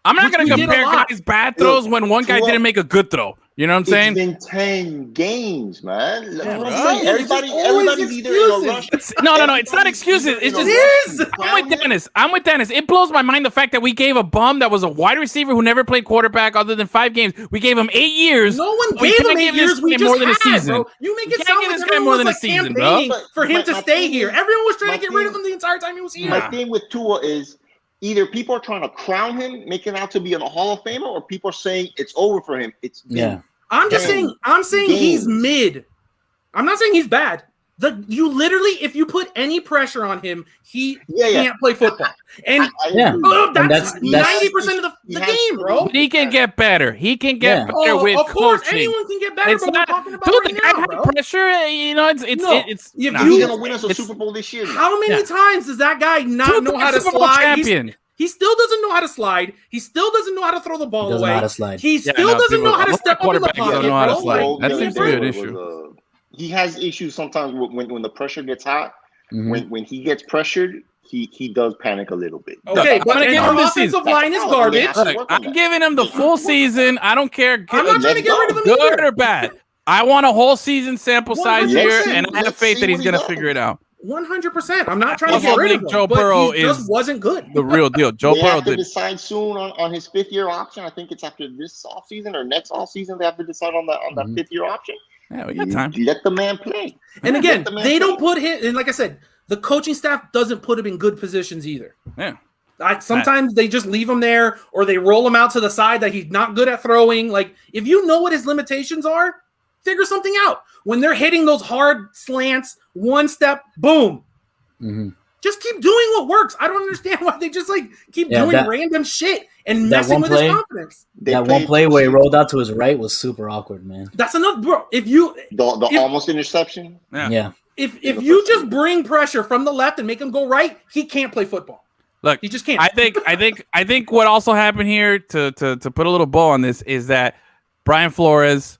I'm not going we to did compare a lot. guys' bad throws when one guy didn't make a good throw. You know what I'm saying? It's been 10 games, man. Yeah, What bro. I'm saying, everybody's either in a rush. No. It's not excuses. It's just. It is. I'm with Dennis. It blows my mind the fact that we gave a bum that was a wide receiver who never played quarterback other than 5 games. We gave him 8 years. No one We gave can't him 8 give this years. We guy just more than a had, season. bro. You make You it can't sound give like this guy everyone more was than a like season, bro. campaigning for him to My stay thing here. is- Everyone was trying my to get rid of thing- him the entire time he was here. My thing with Tua is either people are trying to crown him, making out to be a Hall of Famer, or people are saying it's over for him. It's been I'm saying he's mid. I'm not saying he's bad. You literally, if you put any pressure on him, he can't play football. And that's 90% of the game, bro. But he can get better. He can get better with of course, coaching. anyone can get better. It's but not, we're talking about dude, right the guy now, had bro. pressure. You know, it's If he's you- gonna win us a Super Bowl this year. How many times does that guy not know how to Super Bowl slide? champion. He still doesn't know how to slide. He still doesn't know how to throw the ball Doesn't know away. how to slide. He still doesn't know how to step up in the quarterbacks pocket. don't know how to bro. slide. Like, That the seems to other be an day issue. was, he has issues sometimes when the pressure gets hot. Mhm. When he gets pressured, he does panic a little bit. Okay, I'm but gonna give him our this offensive season. line is garbage. Look, I'm giving him the full season. I don't care. I'm not trying to get rid of him good either. or bad. I want a whole season sample size 100%. here, and I have Let's faith see that he's what he gonna does. figure it out. 100%. I'm not trying to Also, get rid think of him. Joe but Burrow he just is wasn't good. The real deal. Joe They Burrow have to did. decide soon on his 5th-year option. I think it's after this offseason or next offseason. They have to decide on that 5th-year option. Yeah, we got time. Let the man play. And again, Let the man they play. don't put him. And like I said, the coaching staff doesn't put him in good positions either. Yeah. Sometimes they just leave him there, or they roll him out to the side that he's not good at throwing. Like, if you know what his limitations are, figure something out. When they're hitting those hard slants, one step, boom. Mm-hmm. Just keep doing what works. I don't understand why they just keep doing random shit and messing with his confidence. That one play where he rolled out to his right was super awkward, man. That's enough, bro. The almost interception. Yeah. If you just bring pressure from the left and make him go right, he can't play football. Look, he just can't. I think what also happened here to put a little bow on this is that Brian Flores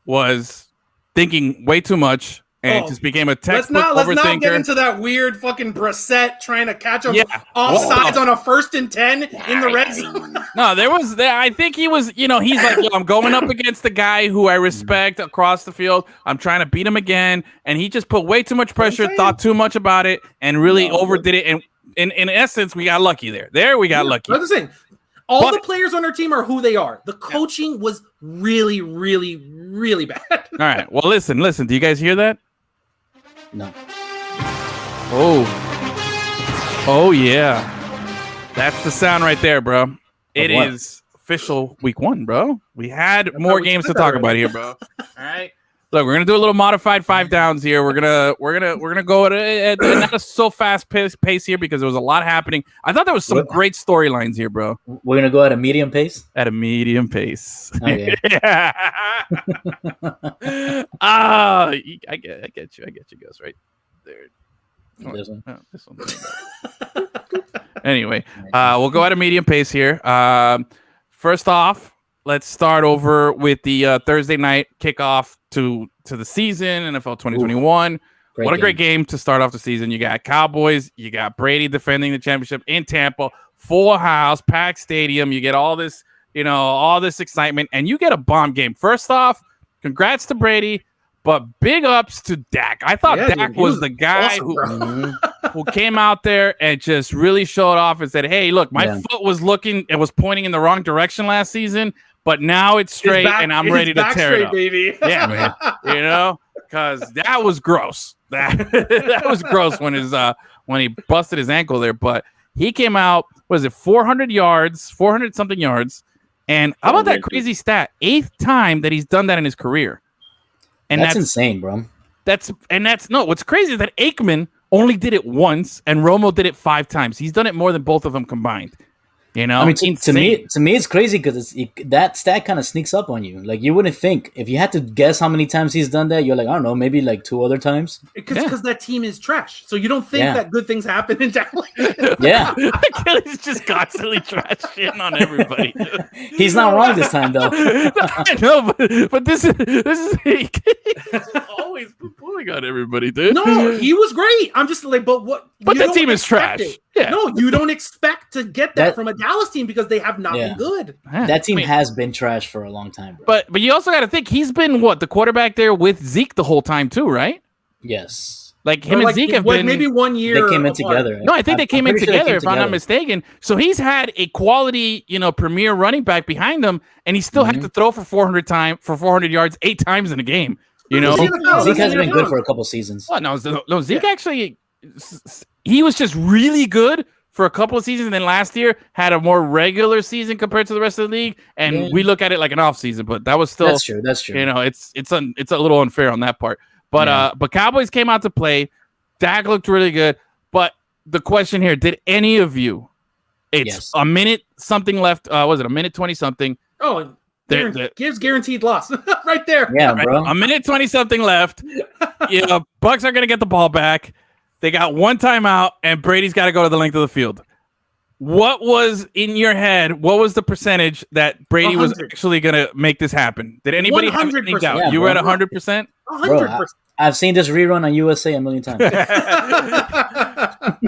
was thinking way too much and just became a textbook overthinker. Let's not get into that weird fucking Brissett trying to catch him offsides on a 1st and 10 in the red zone. No, I think he was, he's like, yo, I'm going up against the guy who I respect across the field. I'm trying to beat him again. And he just put way too much pressure, thought too much about it, and really overdid it. And in essence, we got lucky there. We got lucky. That's the thing. All the players on our team are who they are. The coaching was really, really, really bad. All right. Well, listen. Do you guys hear that? No. Oh yeah. That's the sound right there, bro. It is official week 1, bro. We had more games to talk about here, bro. All right. Look, we're gonna do a little modified 5 downs here. We're gonna go at not a so fast pace here because there was a lot happening. I thought there was some great storylines here, bro. We're gonna go at a medium pace. At a medium pace. Okay. I get you, Gus. Right there. This one. This one. Anyway, we'll go at a medium pace here. First off, let's start over with the Thursday night kickoff to the season, NFL 2021. What a great game to start off the season. You got Cowboys, you got Brady defending the championship in Tampa, full house, packed stadium. You get all this, all this excitement, and you get a bomb game. First off, congrats to Brady, but big ups to Dak. I thought Dak was the guy who came out there and just really showed off and said, hey, look, my foot was pointing in the wrong direction last season, but now it's straight and I'm ready to tear it up. Baby. Yeah, man. because that was gross. That was gross when he busted his ankle there. But he came out, was it 400 something yards? And how about that crazy stat? 8th time that he's done that in his career. And that's insane, bro. What's crazy is that Aikman only did it once and Romo did it 5 times. He's done it more than both of them combined. You know, I mean, to me, it's crazy because that stat kind of sneaks up on you. Like, you wouldn't think if you had to guess how many times he's done that. You're like, I don't know, maybe like 2 other times. Because that team is trash, so you don't think that good things happen in Dallas. Yeah, Achilles just constantly trashing on everybody. He's not wrong this time, though. I know, but this is he's always pulling on everybody, dude. No, he was great. I'm just like, but what? But the team is trash. Yeah. No, you don't expect to get that from a Dallas team because they have not been good. That team has been trash for a long time, bro. But you also got to think he's been the quarterback there with Zeke the whole time too, right? Yes. Like him and Zeke have been maybe 1 year. They came in together. No, I think they came in together, if I'm not mistaken. So he's had a quality, premier running back behind him, and he still had to throw for 400 yards 8 times in a game. Zeke has been good for a couple seasons. Oh, no, Zeke actually, he was just really good for a couple of seasons, and then last year had a more regular season compared to the rest of the league. And we look at it like an off season, but that was still That's true. It's a little unfair on that part. But Cowboys came out to play. Dak looked really good. But the question here: did any of you? It's a minute something left. Was it a minute 20 something? Oh, gives guaranteed loss right there. Yeah, bro. A minute 20 something left. Bucks are gonna get the ball back. They got 1 timeout, and Brady's got to go to the length of the field. What was in your head? What was the percentage that Brady 100. was actually going to make this happen? Did anybody have any doubt? Yeah, you were at 100%? 100%. I've seen this rerun on USA a million times.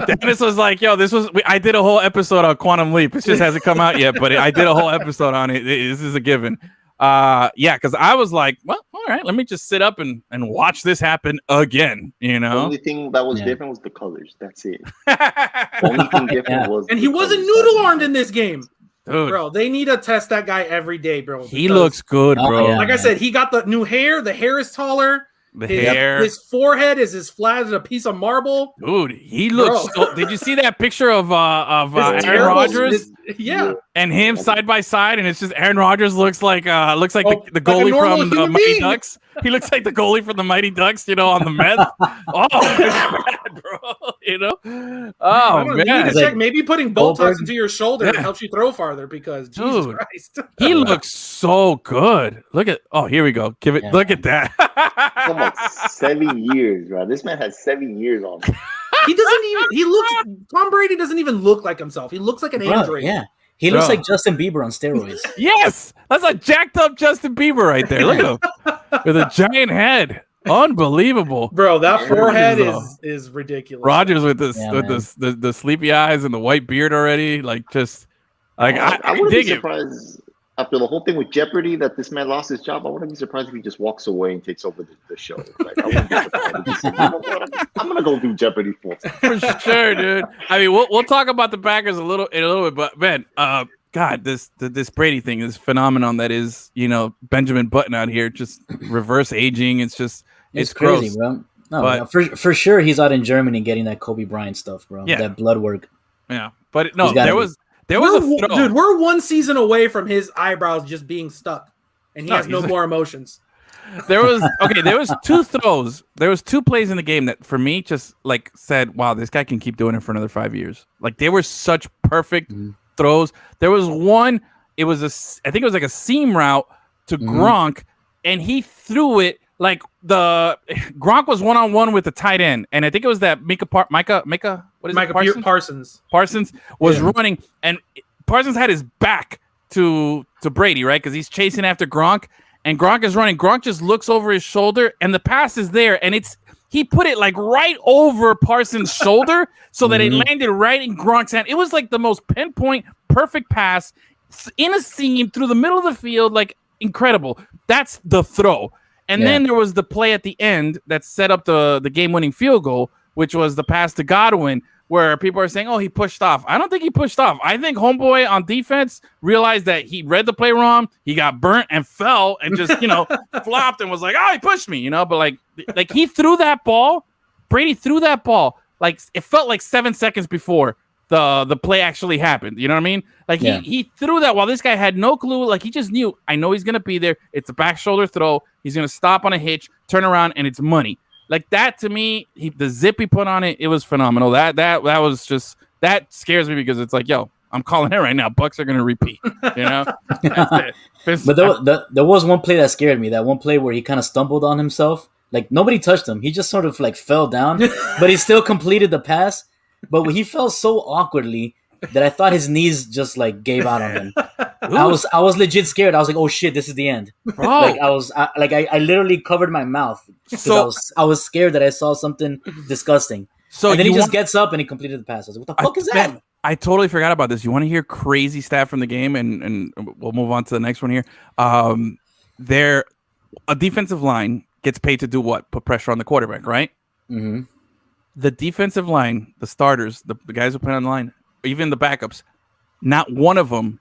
Dennis was like, yo, I did a whole episode on Quantum Leap. It just hasn't come out yet, but I did a whole episode on it. This is a given. Because I was like, well, all right, let me just sit up and watch this happen again. The only thing that was different was the colors. That's it. The only thing different was, and he wasn't noodle armed in this game, dude. Bro. They need to test that guy every day, bro. He looks good, bro. Like I said, he got the new hair. The hair is taller. His forehead is as flat as a piece of marble. Dude, he looks. Did you see that picture of Aaron Rodgers? Yeah, and him side by side, and it's just Aaron Rodgers looks like the goalie from the Mighty Ducks. He looks like the goalie from the Mighty Ducks, on the meth. Oh, bad, bro. Oh man, you need to check. Maybe putting Botox into your shoulder helps you throw farther because Jesus Christ, he looks so good. Look at. Oh, here we go. Give it. Yeah. Look at that. Come on, 7 years, bro. This man has 7 years on him. Tom Brady doesn't even look like himself. He looks like an android. Yeah. He looks like Justin Bieber on steroids. Yes. That's a jacked up Justin Bieber right there. Look at him. With a giant head. Unbelievable. Bro, that forehead is ridiculous. Rodgers with the sleepy eyes and the white beard already. Like, just like I wouldn't dig be surprised after the whole thing with Jeopardy that this man lost his job. I wouldn't be surprised if he just walks away and takes over the show. Like, I wouldn't be surprised. I'm gonna go do Jeopardy for sure, dude. I mean, we'll talk about the Packers in a little bit, but man, God, this Brady thing, this phenomenon that is, Benjamin Button out here, just reverse aging. It's just it's crazy, gross. bro. No, for sure he's out in Germany getting that Kobe Bryant stuff, bro. Yeah. That blood work. Yeah, but no, there was a throw. Dude, we're 1 season away from his eyebrows just being stuck, and he has no more emotions. There was 2 throws. There was 2 plays in the game that for me just like said, wow, this guy can keep doing it for another 5 years. Like they were such perfect throws. There was one, I think it was like a seam route to Gronk, and he threw it like Gronk was 1-on-1 with the tight end, and I think it was that Micah Parsons. Parsons was running, and Parsons had his back to Brady, right? Because he's chasing after Gronk, and Gronk is running. Gronk just looks over his shoulder, and the pass is there, and he put it like right over Parsons' shoulder so that it landed right in Gronk's hand. It was like the most pinpoint, perfect pass in a seam through the middle of the field, like incredible. That's the throw. And then there was the play at the end that set up the game-winning field goal, which was the pass to Godwin. where people are saying, "Oh, he pushed off." I don't think he pushed off. I think homeboy on defense realized that he read the play wrong. He got burnt and fell and just flopped and was like, "Oh, he pushed me," But like he threw that ball. Brady threw that ball like it felt like 7 seconds before the play actually happened. You know what I mean? Like he threw that while this guy had no clue. Like he just knew, I know he's gonna be there. It's a back shoulder throw. He's gonna stop on a hitch, turn around, and it's money. Like that to me, the zip he put on it, it was phenomenal. That was just, that scares me because it's like, yo, I'm calling it right now. Bucks are gonna repeat. That's it. But there was one play that scared me. That one play where he kind of stumbled on himself. Like nobody touched him. He just sort of like fell down, but he still completed the pass. But he fell so awkwardly that I thought his knees just like gave out on him. I was legit scared. I was like, "Oh shit, this is the end." Bro. Like I literally covered my mouth because I was scared that I saw something disgusting. So and then he just gets up and he completed the pass. I was like, "What the fuck is that?" I totally forgot about this. You want to hear crazy stat from the game, and we'll move on to the next one here. A defensive line gets paid to do what? Put pressure on the quarterback, right? Mm-hmm. The defensive line, the starters, the guys who play on the line, even the backups, not one of them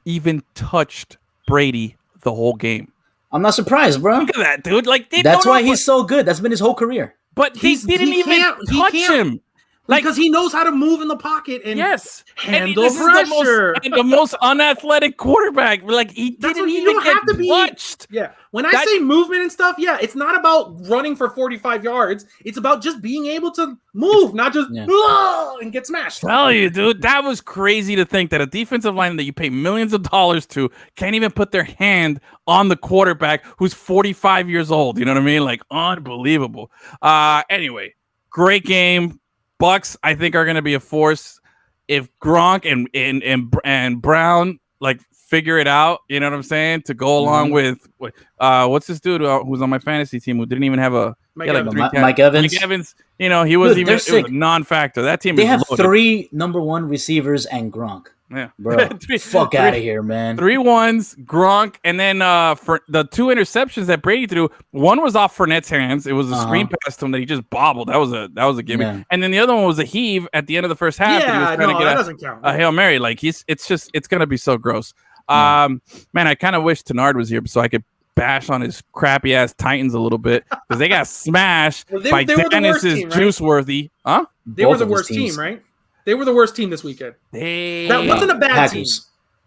even touched Brady the whole game. I'm not surprised, bro. Look at that, dude. Like that's why he's so good. That's been his whole career. But he didn't even touch him. Like, because he knows how to move in the pocket and handle pressure. And the most unathletic quarterback. Like he didn't even get touched. Yeah. When I say movement and stuff, it's not about running for 45 yards. It's about just being able to move, not just and get smashed. Tell you, dude, that was crazy to think that a defensive line that you pay millions of dollars to can't even put their hand on the quarterback who's 45 years old. You know what I mean? Like unbelievable. Anyway, great game. Bucks, I think, are going to be a force if Gronk and Brown like figure it out. You know what I'm saying? To go along with what's this dude who's on my fantasy team who didn't even have a Mike Evans. Mike Evans. He was it was a non-factor. That team. They have loaded. 3 number 1 receivers and Gronk. Yeah, bro, fuck out of here, man. 3 ones, Gronk, and then for the 2 interceptions that Brady threw, one was off Fournette's hands. It was a screen pass to him that he just bobbled. That was a gimme. Yeah. And then the other one was a heave at the end of the first half. Yeah, that doesn't count. A Hail Mary. Like it's gonna be so gross. Man, I kind of wish Tenard was here so I could bash on his crappy ass Titans a little bit because they got smashed by Dennis's Juiceworthy. Huh? They were the worst team, right? They were the worst team this weekend. That wasn't a bad team.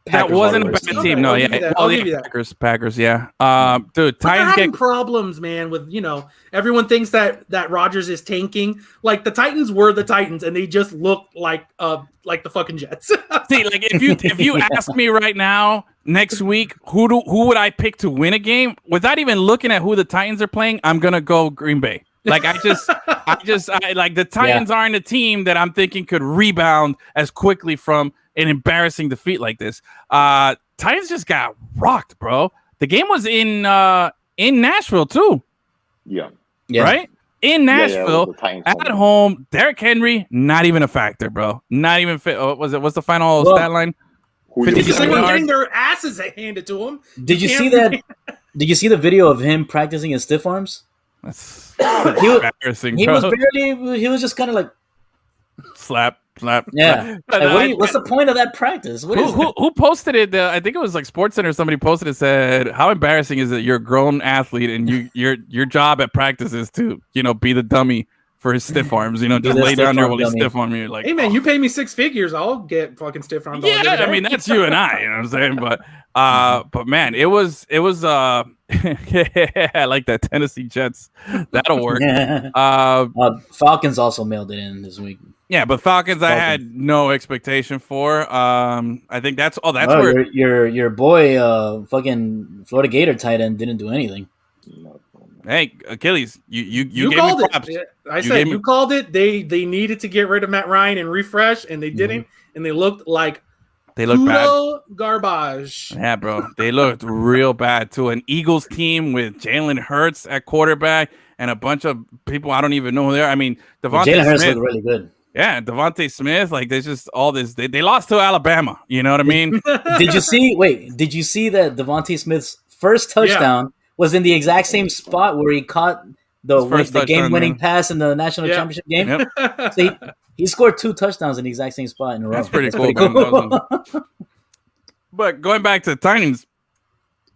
That wasn't a bad team. No, yeah. I'll give you that. Packers, yeah. Dude, Titans having problems, man, with, everyone thinks that Rodgers is tanking. Like, the Titans were the Titans, and they just looked like the fucking Jets. See, like, if you ask me right now, next week, who would I pick to win a game? Without even looking at who the Titans are playing, I'm going to go Green Bay. Like I like the Titans aren't a team that I'm thinking could rebound as quickly from an embarrassing defeat like this. Titans just got rocked, bro. The game was in Nashville too. Yeah. Right? In Nashville, at home. Derrick Henry, not even a factor, bro. Not even fit. What's the final stat line? They were getting their asses handed to them. Did you see that? Did you see the video of him practicing his stiff arms? That's embarrassing. He was just kind of like slap. Yeah. What's the point of that practice? Who posted it? I think it was like SportsCenter. Somebody posted it, said, "How embarrassing is it? You're a grown athlete, and your job at practice is to be the dummy for his stiff arms. Just lay down there while he's stiff arm you." Like, hey man, you pay me 6 figures, I'll get fucking stiff arms. Yeah, I mean that's you and I. You know what I'm saying? But man, it was. I like that Tennessee Jets. That'll work. Falcons also mailed it in this week. Yeah, but Falcons I had no expectation for. I think that's where your boy, fucking Florida Gator tight end didn't do anything. Hey, Achilles, you gave called me props. It. I said you called it. They needed to get rid of Matt Ryan and refresh, and they didn't, and they looked like bad. Garbage. Yeah, bro. They looked real bad too. An Eagles team with Jalen Hurts at quarterback and a bunch of people I don't even know who they are. I mean, Jalen Hurts looked really good. Yeah, Devontae Smith. Like, there's just all this. They lost to Alabama. You know what I mean? Did you see that Devontae Smith's first touchdown was in the exact same spot where he caught the game-winning pass in the national championship game? Yep. So He scored 2 touchdowns in the exact same spot in a row. That's pretty cool, man. But going back to the Titans,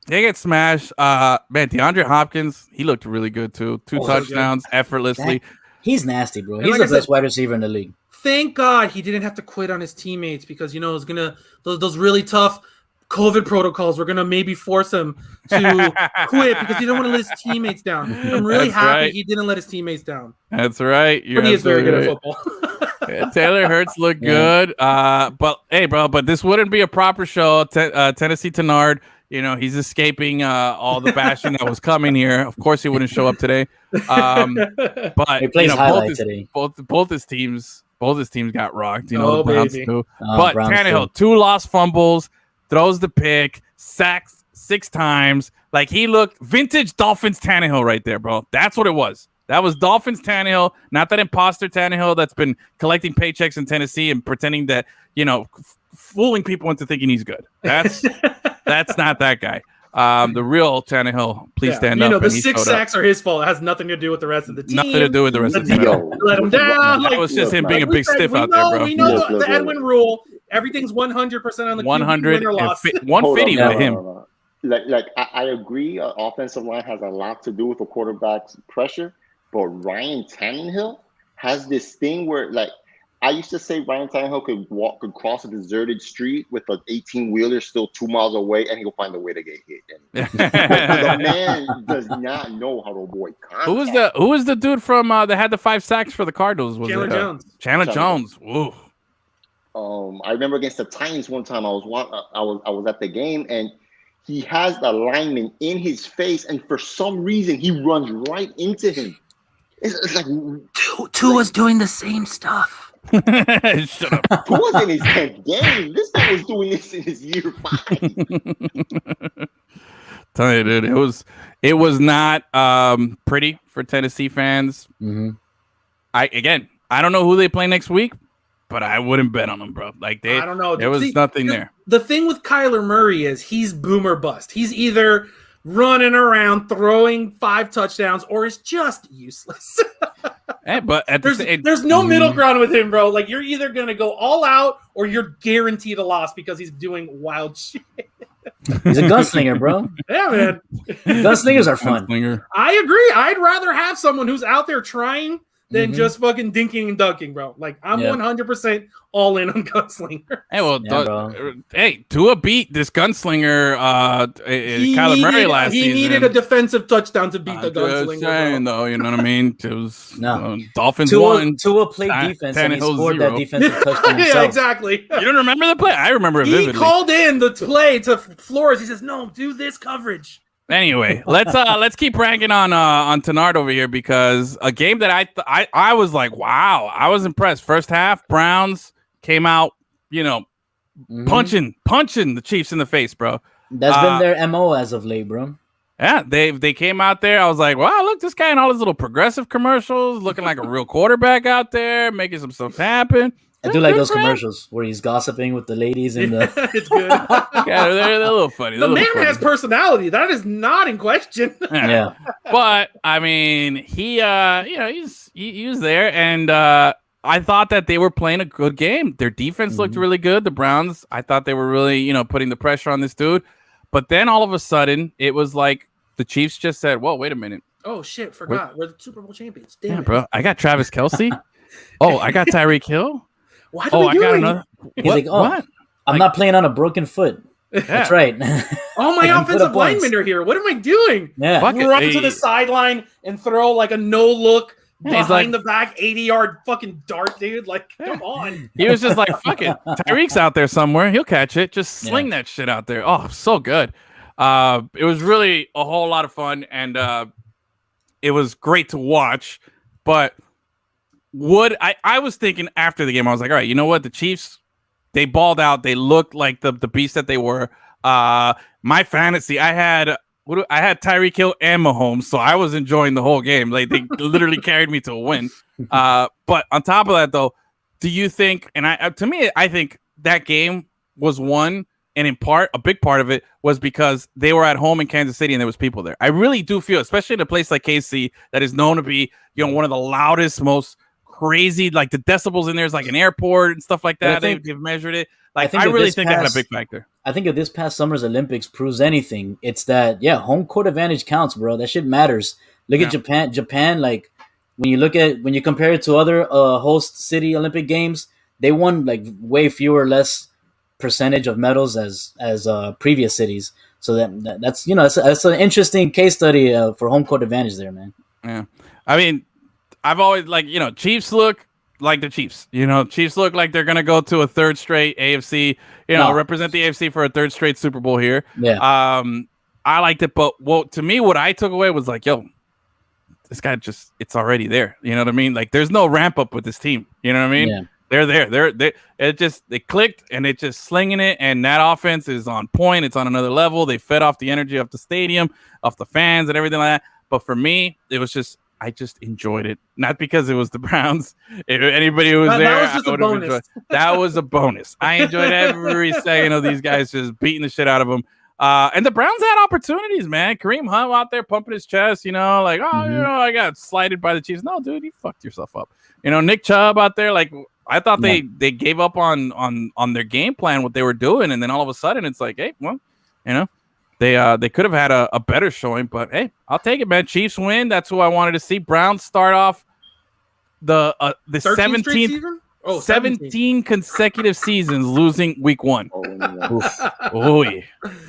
they get smashed. Man, Deandre Hopkins, he looked really good too. 2 touchdowns effortlessly. He's nasty, bro. He's the best wide receiver in the league. Thank God he didn't have to quit on his teammates because, it was going to those really tough COVID protocols were going to maybe force him to quit because he didn't want to let his teammates down. I'm really happy he didn't let his teammates down. That's right. But he is very good at football. Taylor Hurts looked good. But hey, bro, but this wouldn't be a proper show. Tennessee Tenard, he's escaping all the bashing that was coming here. Of course, he wouldn't show up today. But he plays highlight today. Both his teams got rocked. The Browns too. But Browns Tannehill, 2 lost fumbles, throws the pick, sacks 6 times. Like, he looked vintage Dolphins Tannehill right there, bro. That's what it was. That was Dolphins Tannehill, not that imposter Tannehill that's been collecting paychecks in Tennessee and pretending that, fooling people into thinking he's good. That's not that guy. The real Tannehill, please stand up. The 6 sacks are his fault. It has nothing to do with the rest of the team. Nothing to do with the rest of the team. Let him down. That was just him being a big stiff out there, bro. We know the Edwin rule. Everything's 100% on the 100 win or loss. 150 with him. Like I agree. Offensive line has a lot to do with the quarterback's pressure, but Ryan Tannehill has this thing where, like, I used to say Ryan Tannehill could cross a deserted street with an 18-wheeler still 2 miles away, and he'll find a way to get hit. The man does not know how to avoid contact. Who was the dude from that had the 5 sacks for the Cardinals? Chandler Jones. Chandler Jones. Woo. I remember against the Titans one time. I was at the game, and he has the lineman in his face, and for some reason he runs right into him. It's like Tua's doing the same stuff. Shut up. Tua's in his 10th game. This guy was doing this in his year 5. Tell you, dude, it was not pretty for Tennessee fans. Mm-hmm. I don't know who they play next week, but I wouldn't bet on them, bro. Like I don't know. There was nothing there. The thing with Kyler Murray is he's boom or bust. He's either running around throwing 5 touchdowns or is just useless. Hey, but there's no middle ground with him, bro. Like, you're either gonna go all out or you're guaranteed a loss because he's doing wild shit. He's a gunslinger, bro. Yeah, man. Gunslingers are fun. I agree. I'd rather have someone who's out there trying than just fucking dinking and dunking, bro. Like, I'm 100% all in on Gunslinger. Hey, Tua beat this Gunslinger Kyler Murray last season. He needed a defensive touchdown to beat the Gunslinger. Saying, though, you know what I mean? It was Dolphins won. Tua played defense and he scored that defensive touchdown himself. Yeah, exactly. You don't remember the play? I remember it vividly. He called in the play to Flores. He says, "No, do this coverage." Anyway, let's keep ranking on Tenard over here, because a game that I was like, wow, I was impressed. First half, Browns came out, punching the Chiefs in the face, bro. That's been their MO as of late, bro. Yeah, they came out there. I was like, wow, look, this guy and all his little progressive commercials, looking like a real quarterback out there, making some stuff happen. I do like those commercials where he's gossiping with the ladies in the. It's good. Yeah, they're a little funny. The man has personality. That is not in question. Yeah, but I mean, he was there, and I thought that they were playing a good game. Their defense looked really good. The Browns, I thought they were really putting the pressure on this dude, but then all of a sudden it was like the Chiefs just said, "Whoa, wait a minute! Oh shit, forgot we're the Super Bowl champions." Damn it, bro! I got Travis Kelce. Oh, I got Tyreek Hill. Why do we I got another. He's like, what? I'm not playing on a broken foot. That's right. All my offensive linemen are here. What am I doing? Yeah. Run to the sideline and throw like a no look behind the back 80-yard fucking dart, dude. Like, come on. He was just like, fuck it. Tyreek's out there somewhere. He'll catch it. Just sling that shit out there. Oh, so good. It was really a whole lot of fun, and it was great to watch. But I was thinking after the game, I was like, all right, you know what? The Chiefs, they balled out. They looked like the beast that they were. My fantasy, I had Tyreek Hill and Mahomes, so I was enjoying the whole game. Like, they literally carried me to a win. But on top of that, though, do you think? And I think that game was won, and in part, a big part of it was because they were at home in Kansas City and there was people there. I really do feel, especially in a place like KC that is known to be, one of the loudest, most crazy. Like the decibels in there is like an airport and stuff like that. They've measured it. Like I really think that had a big factor. I think if this past summer's Olympics proves anything, it's that home court advantage counts, bro. That shit matters. Look at Japan. Japan, like when you compare it to other host city Olympic games, they won like way fewer, less percentage of medals as previous cities. So that's that's an interesting case study for home court advantage there, man. Yeah, I mean, I've always Chiefs look like the Chiefs. Chiefs look like they're gonna go to a third straight AFC. Represent the AFC for a third straight Super Bowl here. Yeah. I liked it, but to me, what I took away was like, this guy it's already there. You know what I mean? Like, there's no ramp up with this team. You know what I mean? Yeah. They're there. They clicked and it's just slinging it, and that offense is on point. It's on another level. They fed off the energy of the stadium, off the fans, and everything like that. But for me, it was just I just enjoyed it, not because it was the Browns. If anybody who was there, that was just a bonus. That was a bonus. I enjoyed every second of these guys just beating the shit out of them. And the Browns had opportunities, man. Kareem Hunt out there pumping his chest, I got slighted by the Chiefs. No, dude, you fucked yourself up. Nick Chubb out there, like, I thought they gave up on their game plan, what they were doing, and then all of a sudden it's like, hey, well, they could have had a better showing, but hey, I'll take it, man. Chiefs win. That's who I wanted to see. Browns start off the 17th. 17 consecutive seasons losing week 1. Oh yeah,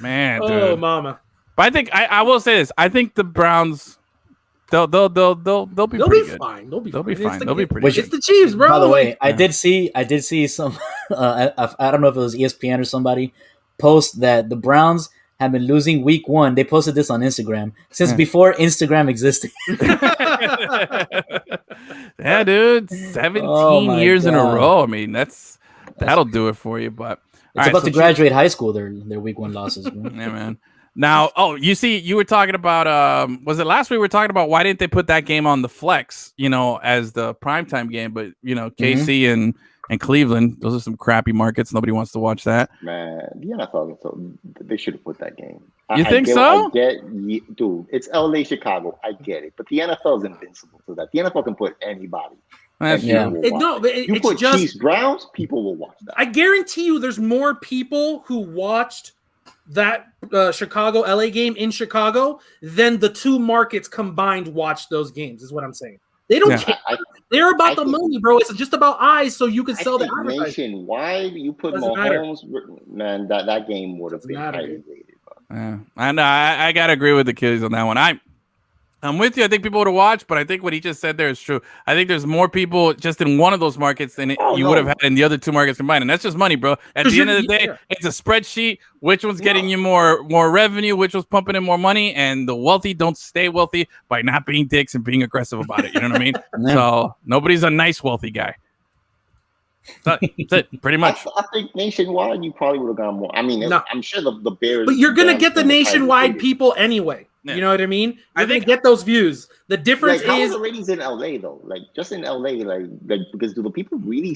man. Dude. Oh mama. But I think I will say this. I think the Browns they'll be pretty good. Fine. They'll be fine. They'll be pretty good. It's the Chiefs, bro. By the way, I did see some I don't know if it was ESPN or somebody post that the Browns have been losing week 1. They posted this on Instagram since before Instagram existed. Yeah, dude, 17 years in a row. I mean, that'll do it for you. But it's about to graduate high school. Their week 1 losses. Yeah, man. Now, you were talking about was it last week we were talking about why didn't they put that game on the flex, as the primetime game, but KC and Cleveland, those are some crappy markets. Nobody wants to watch that. Man, the NFL, they should have put that game. You think so? Dude, it's LA, Chicago. I get it. But the NFL is invincible to that. The NFL can put anybody. You put Chiefs, Browns, people will watch that. I guarantee you there's more people who watched that Chicago LA game in Chicago than the two markets combined watched those games, is what I'm saying. They don't care. They're about the money, bro. It's just about eyes, so you can sell the advertising. Nationwide, you put Mahomes, man, that game would have been highly rated. Yeah, I know. I gotta agree with the kids on that one. I'm with you. I think people would have watched, but I think what he just said there is true. I think there's more people just in one of those markets than you would have had in the other two markets combined, and that's just money, bro. At the end of the day, it's a spreadsheet. Which one's getting you more revenue? Which one's pumping in more money? And the wealthy don't stay wealthy by not being dicks and being aggressive about it. You know what I mean? So nobody's a nice wealthy guy. That's it, pretty much. I think nationwide, you probably would have gone more. I mean, I'm sure the Bears. But you're gonna get the nationwide people anyway. Yeah. You know what I mean? I think get those views. The difference how is the ratings in LA though. Like just in LA, like because do the people really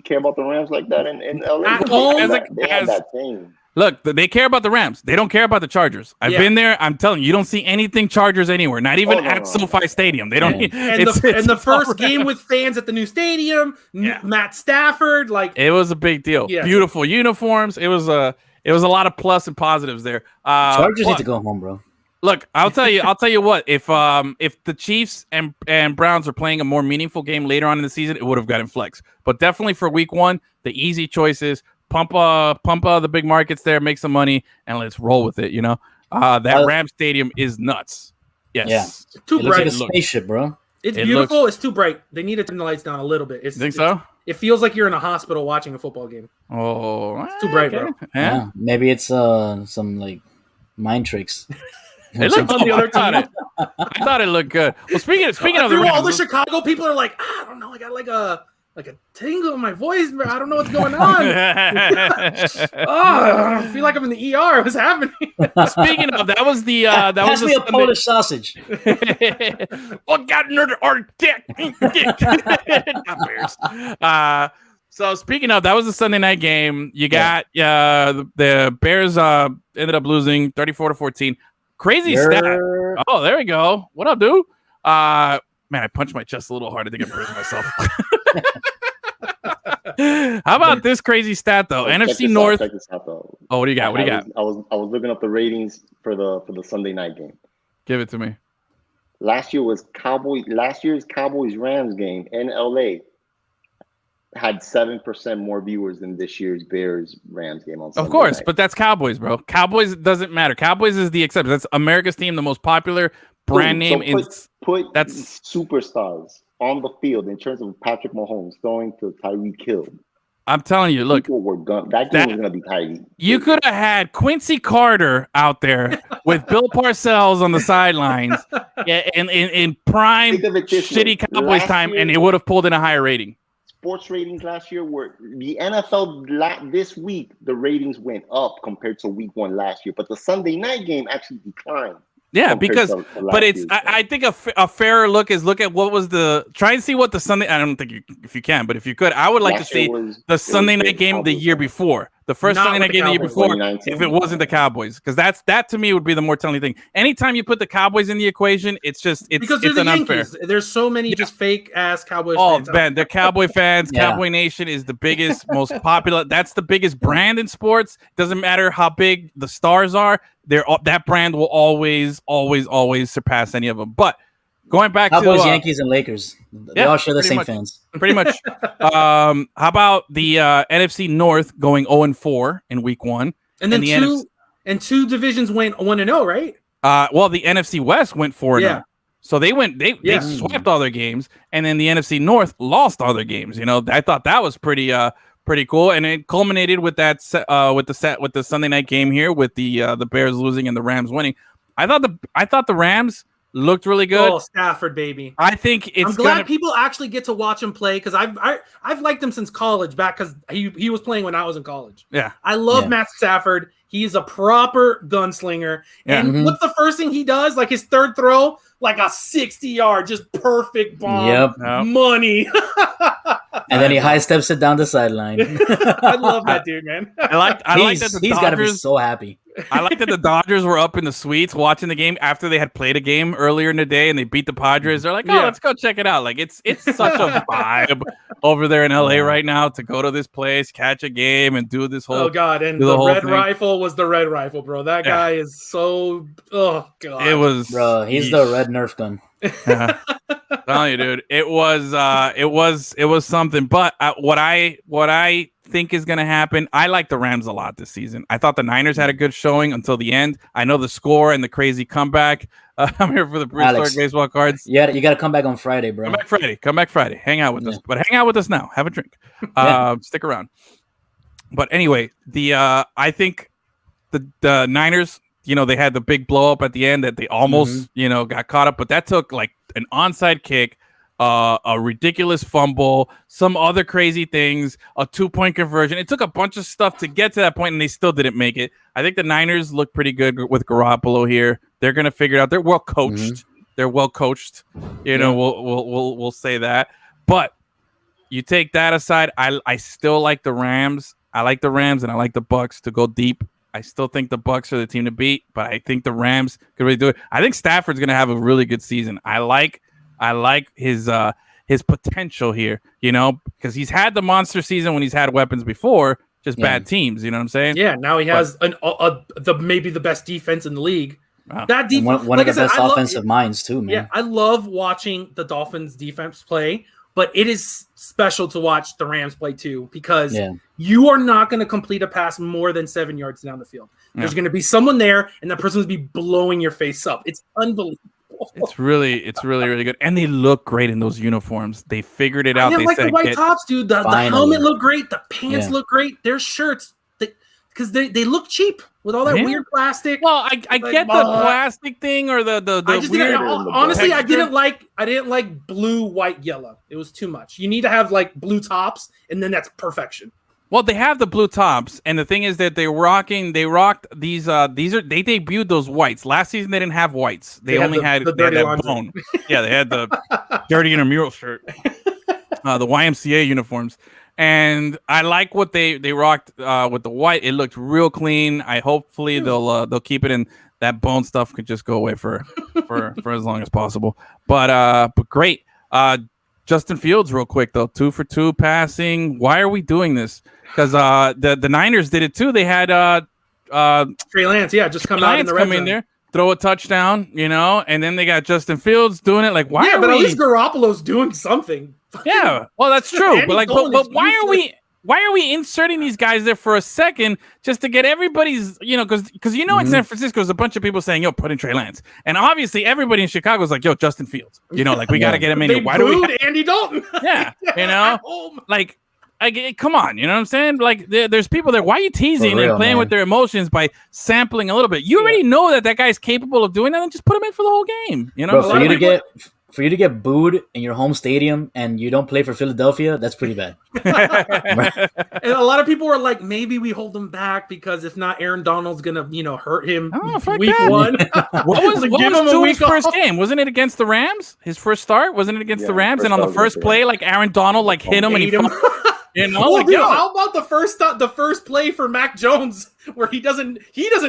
care about the Rams like that in LA? At home, they have that thing. Look, they care about the Rams. They don't care about the Chargers. I've been there. I'm telling you, you don't see anything Chargers anywhere. Not even at SoFi Stadium. They don't. And the first game with fans at the new stadium. Matt Stafford, like it was a big deal. Yeah. Beautiful uniforms. It was a lot of plus and positives there. Chargers need to go home, bro. Look, I'll tell you what. If the Chiefs and Browns are playing a more meaningful game later on in the season, it would have gotten flex. But definitely for week 1, the easy choice is pump the big markets there, make some money, and let's roll with it. That Ram Stadium is nuts. Yes, yeah. Too bright. Like a spaceship, bro. It's beautiful. It's too bright. They need to turn the lights down a little bit. Think so? It feels like you're in a hospital watching a football game. Oh, it's too bright, bro. Yeah. Maybe it's some like mind tricks. It looked on the other side. I thought it looked good. Well, speaking of the Rams, all the Chicago people are like, I don't know, I got like a tingle in my voice, bro. I don't know what's going on. I feel like I'm in the ER. What's happening? Speaking of, that was the pass me a Polish sausage. What got another dick? Not Bears. So speaking of, that was the Sunday night game. You got the Bears ended up losing 34-14. Crazy stat. Oh, there we go. What up, dude? Man, I punched my chest a little hard. I think I bruised myself. How about this crazy stat though? NFC North. Check this out, though. Oh, what do you got? What do you got? I was looking up the ratings for the Sunday night game. Give it to me. Last year's Cowboys Rams game in LA had 7% more viewers than this year's Bears Rams game on Sunday Of course, night. but that's Cowboys, bro. Cowboys doesn't matter. Cowboys is the exception. That's America's team, the most popular brand name. That's superstars on the field in terms of Patrick Mahomes throwing to Tyreek Hill. I'm telling you, look, that game was going to be Tyreek. You could have had Quincy Carter out there with Bill Parcells on the sidelines in prime shitty Cowboys time, and it would have pulled in a higher rating. Sports ratings last year were the NFL this week. The ratings went up compared to week 1 last year, but the Sunday night game actually declined. Yeah, because but it's I think a fairer look is look at what was try and see what the Sunday. I don't think if you can, but if you could, I would like to see the Sunday night game the year before. The first Sunday night game the year before, if it wasn't the Cowboys, because that to me would be the more telling thing. Anytime you put the Cowboys in the equation, it's an unfair. There's so many just fake ass Cowboys. Oh man, they're Cowboy fans. Yeah. Cowboy Nation is the biggest, most popular. That's the biggest brand in sports. Doesn't matter how big the stars are. That brand will always surpass any of them. But going back Cowboys, to Yankees, and Lakers, they all share the same fans. Pretty much. How about the NFC North going 0-4 in Week 1, and then two divisions went 1-0, right? Well, the NFC West went 4-0. So they swept all their games, and then the NFC North lost all their games. You know, I thought that was pretty cool, and it culminated with that with the Sunday night game here with the Bears losing and the Rams winning. I thought the Rams looked really good. Oh, Stafford, baby! I think I'm glad people actually get to watch him play because I've liked him since college back because he was playing when I was in college. Yeah, I love Matt Stafford. He's a proper gunslinger. Yeah. And what's the first thing he does? Like his third throw, like a 60-yard, just perfect bomb. Yep. Money. And then he high steps it down the sideline. I love that dude, man. I like that he's got to be so happy. I like that the Dodgers were up in the suites watching the game after they had played a game earlier in the day and they beat the Padres. They're like, let's go check it out. Like it's such a vibe over there in LA right now to go to this place, catch a game, and do this whole. Oh God! And the red rifle was the red rifle, bro. That guy is so. Oh God! It was, bro. He's the red Nerf gun. I'm telling you, dude. It was something. But what I think is going to happen. I like the Rams a lot this season. I thought the Niners had a good showing until the end. I know the score and the crazy comeback. I'm here for the prehistoric baseball cards. Yeah, you got to come back on Friday, bro. Come back Friday. Hang out with us. But hang out with us now. Have a drink. Stick around. But anyway, I think the Niners, you know, they had the big blow up at the end that they almost, got caught up. But that took like an onside kick, a ridiculous fumble, some other crazy things, a 2-point conversion. It took a bunch of stuff to get to that point, and they still didn't make it. I think the Niners look pretty good with Garoppolo here. They're going to figure it out. They're well coached. Mm-hmm. They're well coached. We'll say that. But you take that aside, I still like the Rams. I like the Rams, and I like the Bucs to go deep. I still think the Bucs are the team to beat, but I think the Rams could really do it. I think Stafford's going to have a really good season. I like his potential here, because he's had the monster season when he's had weapons before, just bad teams. You know what I'm saying? Yeah. Now he has maybe the best defense in the league. Wow. That defense, one of the best offensive minds too, man. Yeah, I love watching the Dolphins defense play, but it is special to watch the Rams play too, because you are not going to complete a pass more than 7 yards down the field. There's going to be someone there, and that person's going to be blowing your face up. It's unbelievable. It's really good, and they look great in those uniforms. They figured it out. They like the white tops, dude. The helmet look great. The pants look great. Their shirts, because they look cheap with all that weird plastic. Well, I get the plastic thing or the I just weird. Honestly, I didn't like blue, white, yellow. It was too much. You need to have like blue tops, and then that's perfection. Well, they have the blue tops, and the thing is that they rocked these. They debuted those whites last season. They didn't have whites. They only had that bone. Yeah, they had the dirty intramural shirt, the YMCA uniforms, and I like what they rocked with the white. It looked real clean. Hopefully they'll keep it in that bone stuff could just go away for as long as possible. But great. Justin Fields, real quick though, 2 for 2 passing. Why are we doing this? Because the Niners did it too. They had Trey Lance, just come out in the red zone. There, throw a touchdown, and then they got Justin Fields doing it. Like, why? Yeah, but at least Garoppolo's doing something. Yeah, well, that's true. But but why are we? Why are we inserting these guys there for a second just to get everybody's, because in San Francisco, there's a bunch of people saying, yo, put in Trey Lance. And obviously everybody in Chicago is like, yo, Justin Fields. Like, we got to get him in here. Why do we Andy Dalton? Yeah, like, come on, you know what I'm saying? Like, there's people there. Why are you teasing and playing with their emotions by sampling a little bit? You already know that guy's capable of doing that, and just put him in for the whole game. Bro, for you to get booed in your home stadium and you don't play for Philadelphia, that's pretty bad. And a lot of people were like, maybe we hold him back because if not, Aaron Donald's gonna, hurt him week one. What was Tui's first game? Wasn't it against the Rams? His first start? Wasn't it against the Rams? And on the first play, like Aaron Donald hit him and he how about the first play for Mac Jones where he doesn't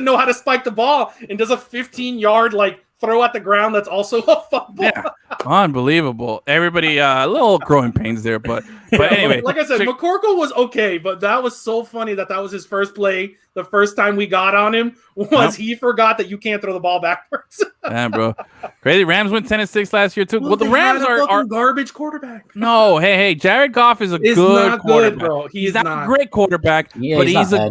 know how to spike the ball and does a 15-yard throw at the ground that's also a fumble. Yeah, unbelievable. Everybody, a little growing pains there, but anyway. Like I said, McCorkle was okay, but that was so funny that was his first play. The first time we got on him was he forgot that you can't throw the ball backwards. Yeah, bro. Crazy. Rams went 10-6 last year too. Well, the Rams are garbage quarterback. No, hey, Jared Goff is good quarterback. Bro. He's not a great quarterback, but he's a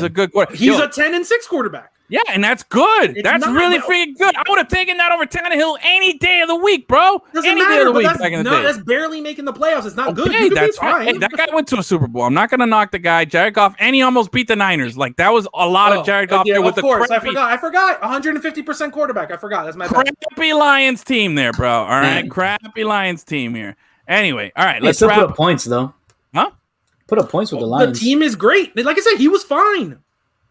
good quarterback. He's a 10-6 quarterback. Yeah, and that's good. That's really freaking good. I would have taken that over Tannehill any day of the week, bro. Any day of the week back in the day. That's barely making the playoffs. It's not good. That's fine. Hey, that guy went to a Super Bowl. I'm not going to knock the guy. Jared Goff, and he almost beat the Niners. Like, that was a lot of Jared Goff there with the crappy. I forgot. 150% quarterback. I forgot. That's my bad. Crappy Lions team there, bro. All right? Crappy Lions team here. Anyway, all right. Let's put up points, though. Huh? Put up points with the Lions. The team is great. Like I said, he was fine.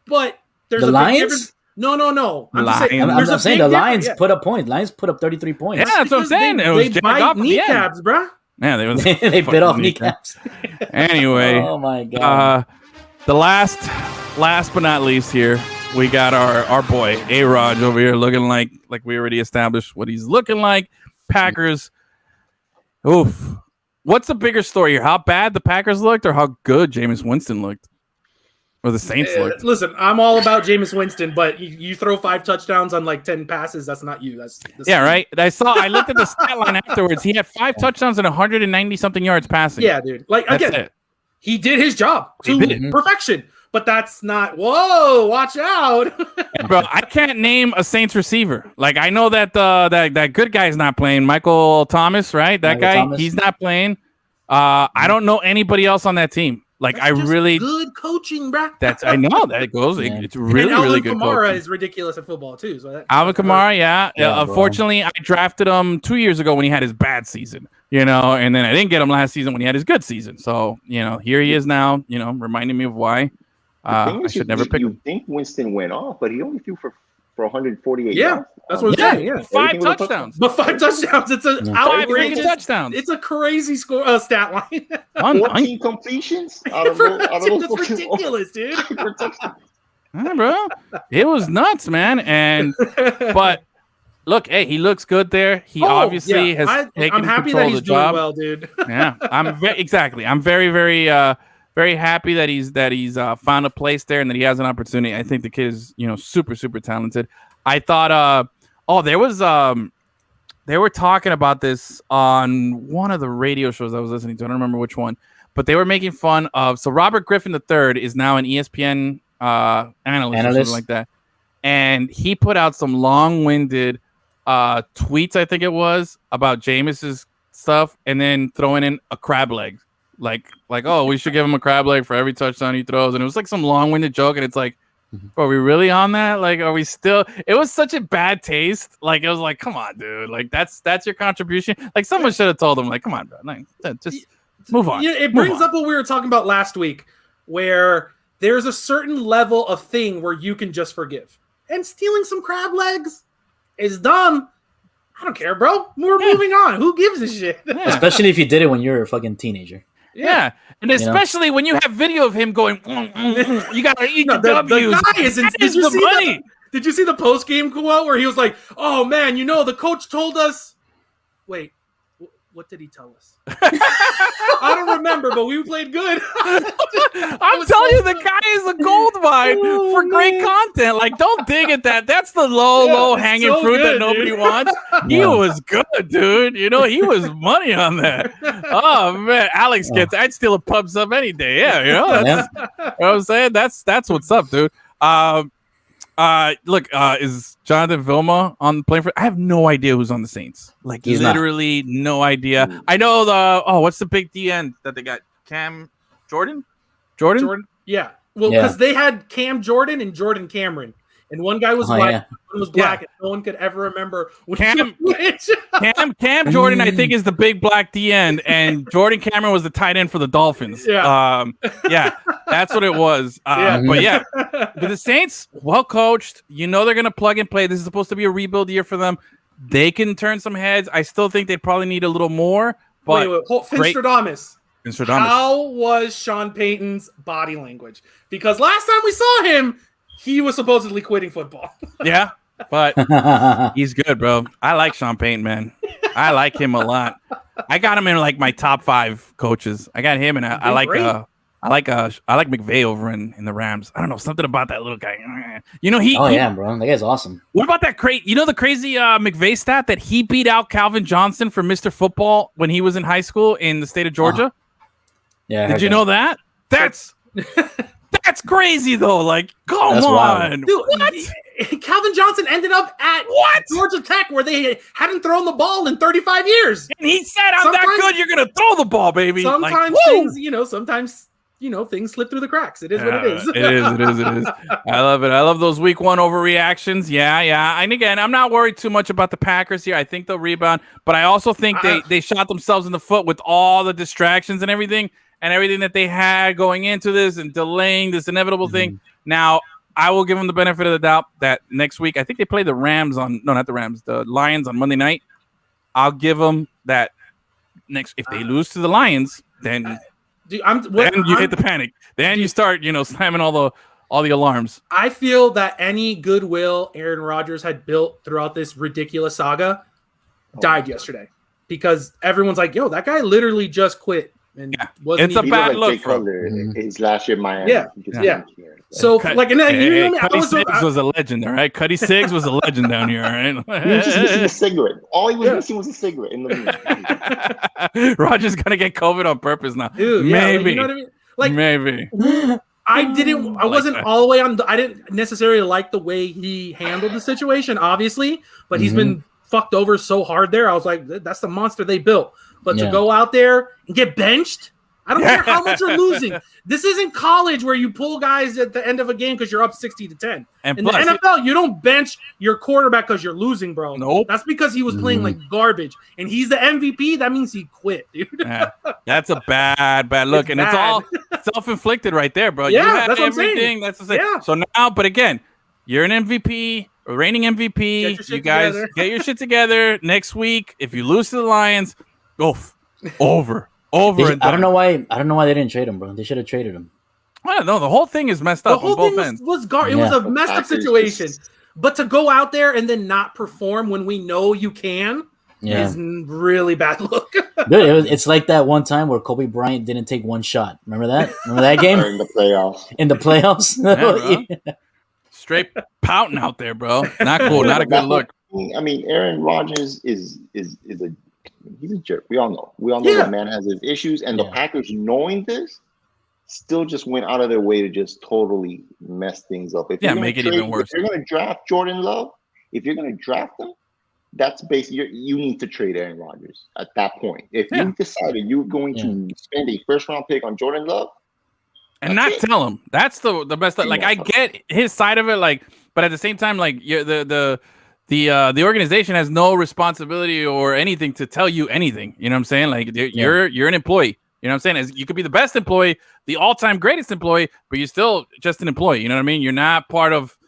But there's the Lions? No. I'm saying the Lions put up points. Lions put up 33 points. Yeah, that's what I'm saying. They bite kneecaps, bro. Yeah, they bit off kneecaps. Anyway. Oh, my God. The last but not least here, we got our boy, A-Rod, over here looking like we already established what he's looking like. Packers. Oof. What's the bigger story here? How bad the Packers looked or how good Jameis Winston looked? Or the Saints looked. Listen, I'm all about Jameis Winston, but you throw 5 touchdowns on 10 passes. That's not you. That's right. I looked at the stat line afterwards. He had 5 touchdowns and 190 something yards passing. Yeah, dude. He did his job to perfection. But that's not. Whoa! Watch out, bro. I can't name a Saints receiver. I know that that good guy's not playing. Michael Thomas, right? That guy, he's not playing. I don't know anybody else on that team. Good coaching, bro. I know that it goes. It's really good. Kamara coaching. is ridiculous at football too. So Alvin Kamara, yeah. Unfortunately, I drafted him 2 years ago when he had his bad season. And then I didn't get him last season when he had his good season. So here he is now. Reminding me of why I should never pick him. You think Winston went off, but he only threw for 148 yards. Yeah, that's what I'm saying. Yeah, 5 touchdowns. But 5 touchdowns. It's an outrageous touchdowns. It's a crazy score stat line. 14 completions. That's ridiculous, dude. Bro, it was nuts, man. But look, hey, he looks good there. He obviously has taken control of the job. Well, dude. Yeah, I'm very, very. Very happy that he's found a place there and that he has an opportunity. I think the kid is super, super talented. I thought they were talking about this on one of the radio shows I was listening to. I don't remember which one, but they were making fun of. So Robert Griffin III is now an ESPN analyst or something like that, and he put out some long-winded tweets, I think it was, about Jameis's stuff, and then throwing in a crab leg. Like, oh, we should give him a crab leg for every touchdown he throws. And it was like some long-winded joke. And it's like, are we really on that? Are we still? It was such a bad taste. It was like, come on, dude. That's your contribution. Someone should have told him, come on, bro. Just move on. Yeah, it brings up what we were talking about last week, where there's a certain level of thing where you can just forgive. And stealing some crab legs is dumb. I don't care, bro. We're moving on. Who gives a shit? Yeah. Especially if you did it when you were a fucking teenager. Yeah, and especially when you have video of him going, you got to eat the W's. The guy isn't. That is the money. Did you see the post game quote where he was like, "Oh man, the coach told us." Wait, what did he tell us? I don't remember, but we played good. I'm telling you, the guy is a gold mine for great content. Like, don't dig at that. That's the low hanging fruit that nobody wants. He was good, dude. He was money on that. Oh man, Alex gets. I'd steal a pub sub any day. Yeah, that's you know what I'm saying. That's what's up, dude. Look, is Jonathan Vilma on the plane for? I have no idea who's on the Saints. Like, He's literally no idea. I know what's the big DN that they got? Cam Jordan? Yeah. Well, because they had Cam Jordan and Jordan Cameron, and one guy was white, one was black, and no one could ever remember which. Cam Jordan, I think, is the big black DN, and Jordan Cameron was the tight end for the Dolphins. Yeah, that's what it was. But the Saints, well coached. They're gonna plug and play. This is supposed to be a rebuild year for them. They can turn some heads. I still think they probably need a little more. But Finstradamus. How was Sean Payton's body language? Because last time we saw him, he was supposedly quitting football. Yeah, but he's good, bro. I like Sean Payton, man. I like him a lot. I got him in like my top 5 coaches. I got him, and I like McVay over in the Rams. I don't know, something about that little guy. Bro, that guy's awesome. What about that the crazy McVay stat that he beat out Calvin Johnson for Mr. Football when he was in high school in the state of Georgia? Yeah. Did you know that? That's crazy though. Like, come on. Dude, what? Calvin Johnson ended up at Georgia Tech, where they hadn't thrown the ball in 35 years. And he said, I'm that good, you're going to throw the ball, baby. Sometimes things slip through the cracks. It is what it is. It is. I love it. I love those week 1 overreactions. Yeah. And again, I'm not worried too much about the Packers here. I think they'll rebound, but I also think they shot themselves in the foot with all the distractions and everything that they had going into this and delaying this inevitable thing. Now, I will give them the benefit of the doubt that next week, I think they play the Lions on Monday night. I'll give them that if they lose to the Lions, then you hit the panic. Then you start, slamming all the alarms. I feel that any goodwill Aaron Rodgers had built throughout this ridiculous saga died yesterday, because everyone's like, yo, that guy literally just quit. And it's a bad look. His last year in Miami. Yeah. So, Cuddy Siggs was a legend, all right? Cuddy Siggs was a legend down here, all right? He was just missing a cigarette. All he was missing was a cigarette in the movie. Roger's going to get COVID on purpose now. Dude, maybe. You know what I mean? Like, maybe. I wasn't all the way on. I didn't necessarily like the way he handled the situation, obviously, but he's been fucked over so hard there. I was like, that's the monster they built. But to go out there and get benched, I don't care how much you're losing. This isn't college where you pull guys at the end of a game because you're up 60-10. And in the NFL, you don't bench your quarterback because you're losing, bro. Nope. That's because he was playing like garbage. And he's the MVP. That means he quit, dude. That's a bad look. It's all self-inflicted right there, bro. Yeah, you had that's everything. What I'm saying. That's the thing. Yeah. So now, but again, you're an MVP, a reigning MVP. You guys get your shit together next week. If you lose to the Lions, over. I don't know why they didn't trade him, bro. They should have traded him. I don't know. The whole thing is messed up on both ends. It was a messed up situation. But to go out there and then not perform when we know you can is really bad look. Dude, it's like that one time where Kobe Bryant didn't take one shot. Remember that? Remember that game? In the playoffs. In the playoffs? Yeah, Straight pouting out there, bro. Not cool. Not a good look. I mean, Aaron Rodgers is he's a jerk. We all know. That man has his issues, and the Packers, knowing this, still just went out of their way to just totally mess things up. Make it even worse. If you're going to draft Jordan Love, if you're going to draft him, that's basically you need to trade Aaron Rodgers at that point. If you decided you're going to spend a first-round pick on Jordan Love, and not tell him, that's the best. Like, I get his side of it, like, but at the same time, like, the organization has no responsibility or anything to tell you anything. You know what I'm saying? Like, you're an employee. You know what I'm saying? You could be the best employee, the all-time greatest employee, but you're still just an employee. You know what I mean? You're not part of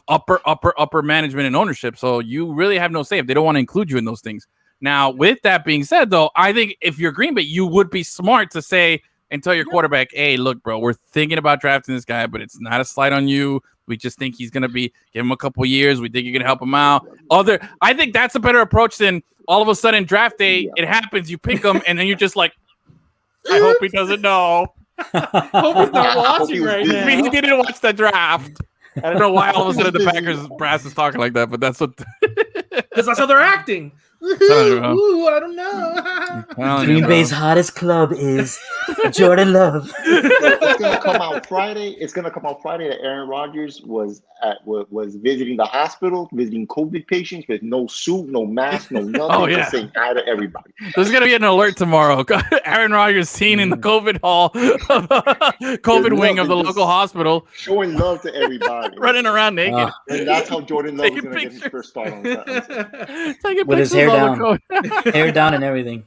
upper management and ownership. So you really have no say if they don't want to include you in those things. Now, with that being said, though, I think if you're Green Bay, you would be smart to say and tell your quarterback, hey, look, bro, we're thinking about drafting this guy, but it's not a slight on you. We just think he's gonna give him a couple years. We think you're gonna help him out. I think that's a better approach than all of a sudden draft day. It happens, you pick him, and then you're just like, I hope he doesn't know. Hope he's not watching right now. I mean, he didn't watch the draft. I don't know why all of a sudden the Packers brass is talking like that, but that's what. Because that's how they're acting. Ooh, I don't know. Green Bay's hottest club is Jordan Love. It's gonna come out Friday. That Aaron Rodgers was visiting the hospital, visiting COVID patients with no suit, no mask, no nothing. Just saying hi to everybody. There's gonna be an alert tomorrow. Aaron Rodgers seen in the COVID hall, COVID wing of the local hospital, showing love to everybody, running around naked. And that's how Jordan Love is gonna get his first start on that. With his hair down, hair down, and everything.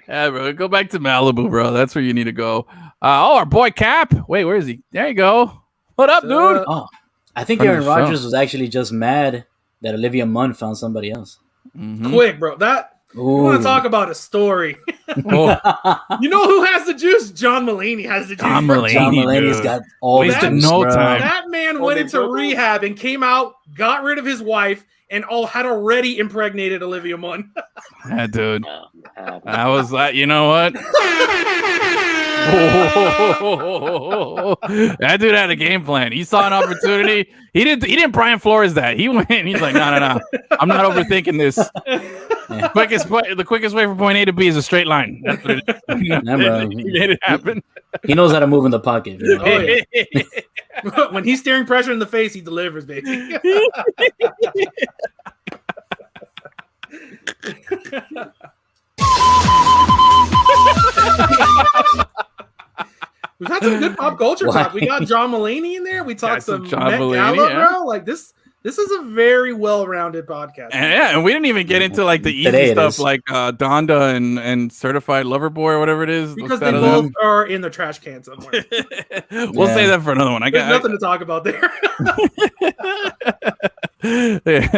Yeah, bro, go back to Malibu, bro. That's where you need to go. Our boy Cap. Wait, where is he? There you go. What up, dude? Oh, I think Aaron Rodgers was actually just mad that Olivia Munn found somebody else. Quick, bro. You want to talk about a story? You know who has the juice? John Mulaney has the juice. John Mulaney's got all the juice. time. That man went into rehab and came out, got rid of his wife, and had already impregnated Olivia Munn. Yeah, dude. I was like, you know what? That dude had a game plan. He saw an opportunity. He didn't Brian Flores that. He went. He's like, no. I'm not overthinking this. Yeah. The quickest way from point A to B is a straight line. That's what it is. He made it happen. He knows how to move in the pocket. You know? When he's staring pressure in the face, he delivers, baby. We've had some good pop culture talk. We got John Mulaney in there. We talked some Met Gala, bro. Like this is a very well-rounded podcast. And we didn't even get into like the easy stuff like Donda and Certified Lover Boy or whatever it is. Because they both are in the trash can somewhere. We'll save that for another one. There's nothing to talk about there.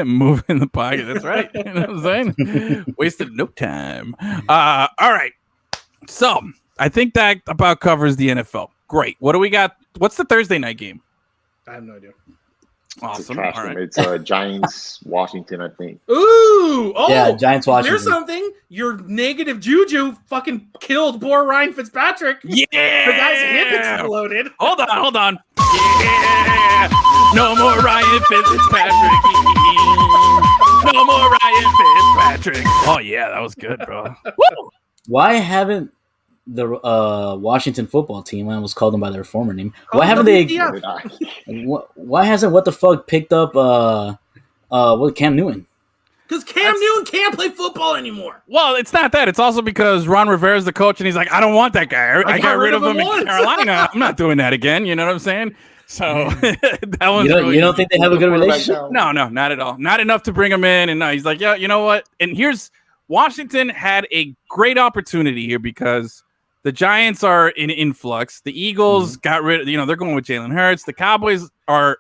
Move in the pocket. That's right. You know what I'm saying? Wasted no time. All right. So I think that about covers the NFL. Great. What do we got? What's the Thursday night game? I have no idea. Awesome. All right. It's Giants, Washington, I think. Ooh. Oh, yeah, Giants, Washington. Here's something. Your negative juju fucking killed poor Ryan Fitzpatrick. Yeah. The guy's hip exploded. Hold on. Yeah. No more Ryan Fitzpatrick. No more Ryan Fitzpatrick. Oh, yeah. That was good, bro. Woo! Why haven't the Washington football team, I almost called them by their former name. Why haven't they? Why hasn't what the fuck picked up Cam Newton? Because Cam Newton can't play football anymore. Well, it's not that. It's also because Ron Rivera's the coach, and he's like, I don't want that guy. I got rid of him in Carolina. I'm not doing that again. You know what I'm saying? So that one's you don't think they have a good relationship? No, not at all. Not enough to bring him in. And he's like, yeah, you know what? And here's Washington had a great opportunity here because the Giants are in influx. The Eagles got rid of, they're going with Jalen Hurts. The Cowboys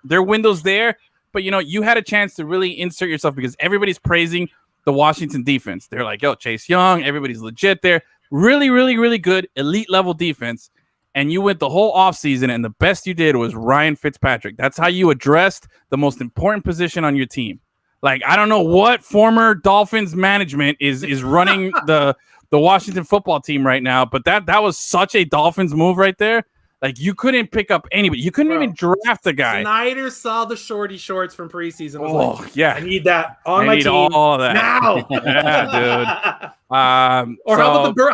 their window's there. But, you had a chance to really insert yourself because everybody's praising the Washington defense. They're like, yo, Chase Young, everybody's legit there. Really, really, really good elite level defense. And you went the whole offseason, and the best you did was Ryan Fitzpatrick. That's how you addressed the most important position on your team. Like, I don't know what former Dolphins management is running the Washington football team right now, but that was such a Dolphins move right there. Like, you couldn't pick up anybody. You couldn't even draft the guy. Snyder saw the shorty shorts from preseason. I need that on my team. All that now. Yeah, dude. How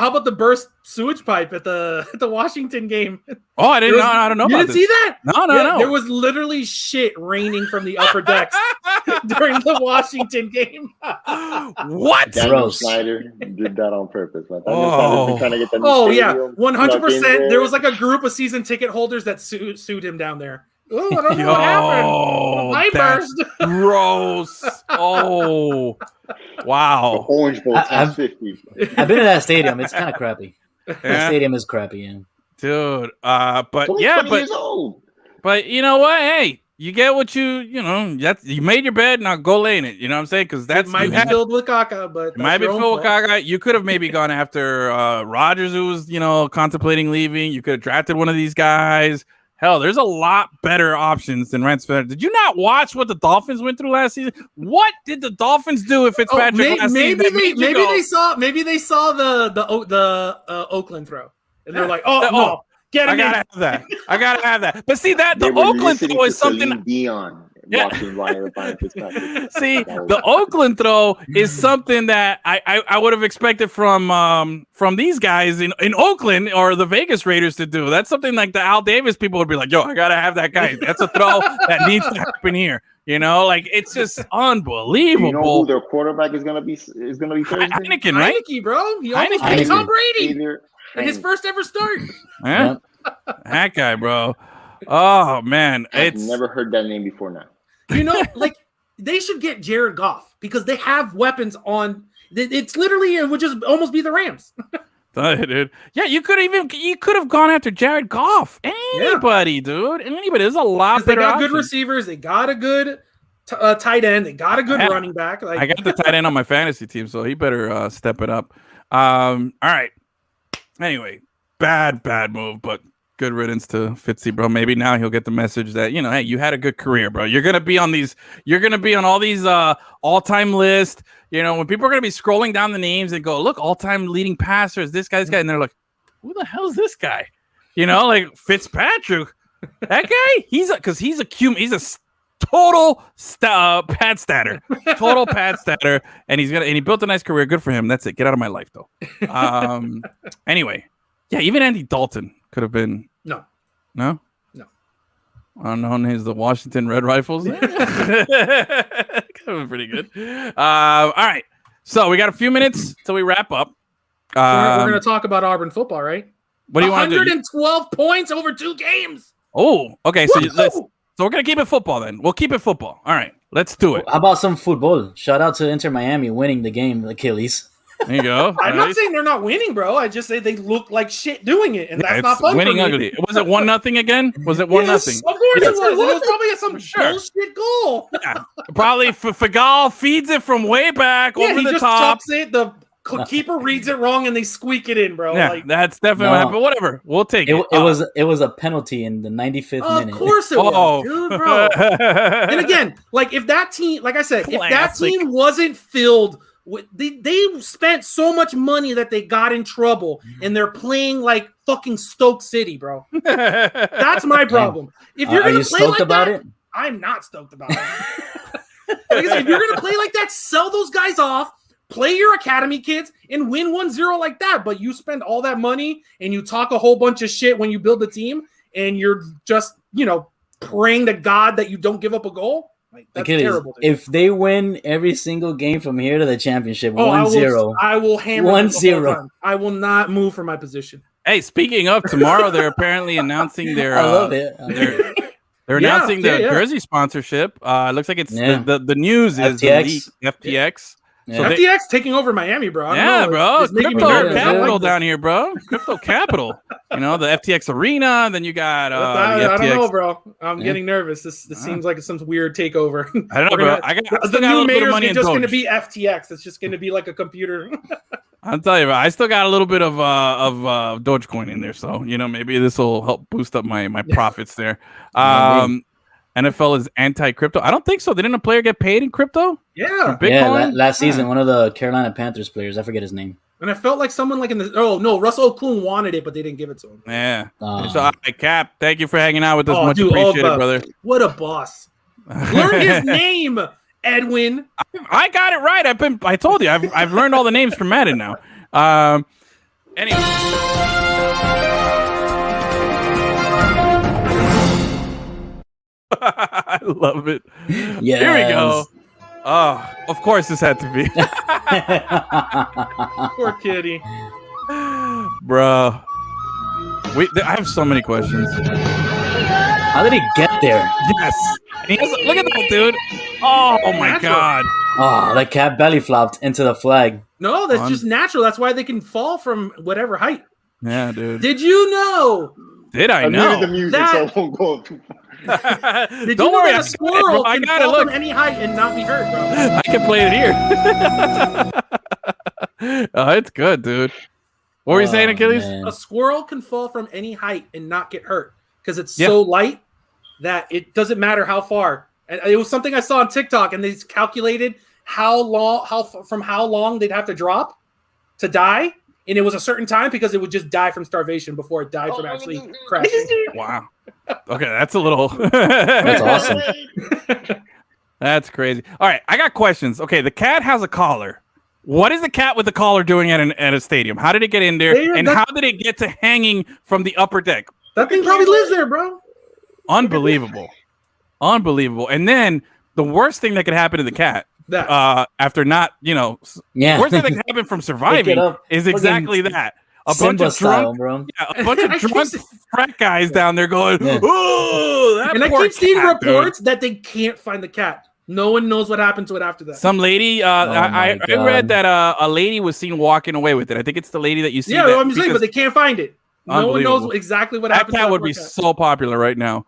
about the burst sewage pipe at the Washington game? Oh, I didn't know. You didn't see that? No. There was literally shit raining from the upper decks during the Washington game. What? Daniel Snyder did that on purpose. Trying to get 100%. There was like a group of season ticket holders that sued him down there. Oh, I don't know what happened. I burst. Gross. Oh, wow. Orange Bowl 50. I've been to that stadium. It's kind of crappy. Yeah. The stadium is crappy, yeah. Dude. But years old. But you know what? Hey, you get what you made your bed, now go lay in it. You know what I'm saying? Because it might be filled with caca, but it might be filled with caca. You could have maybe gone after Rodgers, who was, contemplating leaving. You could have drafted one of these guys. Hell, there's a lot better options than Rance Fedor. Did you not watch what the Dolphins went through last season? What did the Dolphins do if Fitzpatrick last season? Maybe they saw the Oakland throw, and they're like, no, get him. I gotta have that. But see that the Oakland throw is something. Dion. Yeah. See, the Oakland throw is something that I would have expected from these guys in Oakland or the Vegas Raiders to do. That's something like the Al Davis people would be like, yo, I gotta have that guy. That's a throw that needs to happen here. You know, like it's just unbelievable. You know who their quarterback is gonna be Thursday? Heineken, right? Heineke, bro. He almost beat Tom Brady in his first ever start. Yeah. That guy, bro. Oh man, I've never heard that name before now. You know, like they should get Jared Goff because they have weapons on. It's literally it would just almost be the Rams. Dude. Yeah, you could have gone after Jared Goff. Anybody, dude. Anybody. There's a lot better. They got options. good receivers. They got a good tight end. They got a good running back. Like, I got the tight end on my fantasy team, so he better step it up. All right. Anyway, bad move, but good riddance to Fitzy, bro. Maybe now he'll get the message that, you know, hey, you had a good career, bro. You're gonna be on all these all-time lists. You know, when people are gonna be scrolling down the names and go, look, all-time leading passers, this guy, and they're like, who the hell is this guy? You know, like Fitzpatrick, that guy. He's a total pad statter, and he built a nice career. Good for him. That's it. Get out of my life, though. Anyway, yeah, even Andy Dalton could have been. No. Unknown is the Washington Red Rifles. Could have been pretty good. All right, so we got a few minutes till we wrap up. We're going to talk about Auburn football, right? What do you want to do? 112 points over 2 games. Oh, okay. So we're going to keep it football then. We'll keep it football. All right, let's do it. How about some football? Shout out to Inter Miami winning the game, Achilles. There you go. I'm not saying they're not winning, bro. I just say they look like shit doing it, and that's not fun. Winning for me. ugly. Was it 1-0 again? Was it 1-0? Of course it was. It was probably some bullshit goal. Yeah. Probably Fagal feeds it from way back over the top. Chops it. The keeper reads it wrong, and they squeak it in, bro. Yeah, that's definitely what happened. Whatever, we'll take it. It was a penalty in the 95th minute. Of course it was, dude, bro. And again, like if that team, like I said, if that team wasn't filled. They spent so much money that they got in trouble, and they're playing like fucking Stoke City, bro. That's my problem. If you're gonna play like that, I'm not stoked about it. Like I said, if you're gonna play like that, sell those guys off, play your academy kids, and win 1-0 like that. But you spend all that money and you talk a whole bunch of shit when you build a team, and you're just praying to God that you don't give up a goal. Like, that's terrible. If they win every single game from here to the championship, 1-0. I will hammer 1-0. I will not move from my position. Hey, speaking of tomorrow, they're apparently announcing their. I love it. They're announcing the jersey sponsorship. It looks like it's the news is FTX. So FTX taking over Miami, bro. Bro. Crypto capital down here, bro. Crypto capital. The FTX arena. Then you got I don't know, bro. I'm getting nervous. This seems like some weird takeover. I don't know, bro. The new mayor's just going to be FTX. It's just going to be like a computer. I'll tell you, bro, I still got a little bit of Dogecoin in there, so maybe this will help boost up my profits there. NFL is anti-crypto. I don't think so. Didn't a player get paid in crypto? Yeah. Bitcoin? Last season, one of the Carolina Panthers players, I forget his name. And I felt like someone like in the Russell Okung wanted it, but they didn't give it to him. Yeah. So, Cap, thank you for hanging out with us. Much appreciated, brother. What a boss. Learn his name, Edwin. I got it right. I told you. I've learned all the names from Madden now. Anyway. I love it. Yeah. Here we go. Oh, of course this had to be. Poor kitty. Bro. I have so many questions. How did he get there? Yes. Look at that, dude. Oh my God. Oh, that cat belly flopped into the flag. No, that's just natural. That's why they can fall from whatever height. Yeah, dude. Did you know? Did I know? The music, so I won't go too far. Don't worry, a squirrel can fall from any height and not be hurt, bro. I can play it here. Oh, it's good, dude. What were you saying, Achilles? Man. A squirrel can fall from any height and not get hurt. because it's so light that it doesn't matter how far. And it was something I saw on TikTok, and they calculated how long they'd have to drop to die, and it was a certain time because it would just die from starvation before it died from actually crashing. Wow. Okay, that's a little. That's awesome. That's crazy. All right, I got questions. Okay, the cat has a collar. What is the cat with the collar doing at a stadium? How did it get in there? And how did it get to hanging from the upper deck? That thing probably lives there, bro. Unbelievable. Unbelievable. And then the worst thing that could happen to the cat, after not, worst thing that could happen from surviving is exactly that. A bunch of drunk frat guys down there going, "Oh, that and I poor keep seeing cat, reports that they can't find the cat. No one knows what happened to it after that. Some lady, I read that a lady was seen walking away with it. I think it's the lady that you see. Yeah, I'm saying, but they can't find it. No one knows exactly what happened. That cat would be so popular right now.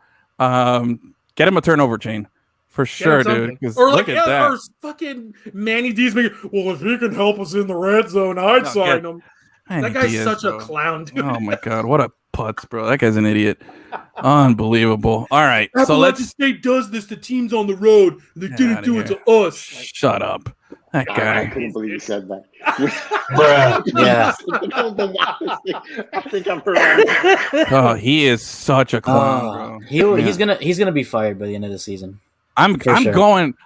Get him a turnover chain. For sure, dude. Or look at that. Or fucking Manny Diaz making, well, if he can help us in the red zone, I'd sign him. That guy's such a clown, dude. Oh my god, what a putz, bro. That guy's an idiot. Unbelievable. All right. Appalachian State does this to teams on the road. They didn't do it to us. Shut up. That guy. I couldn't believe you said that. Bruh. Yeah. I think I'm heard. Oh, he is such a clown, bro. He's gonna be fired by the end of the season. I'm going to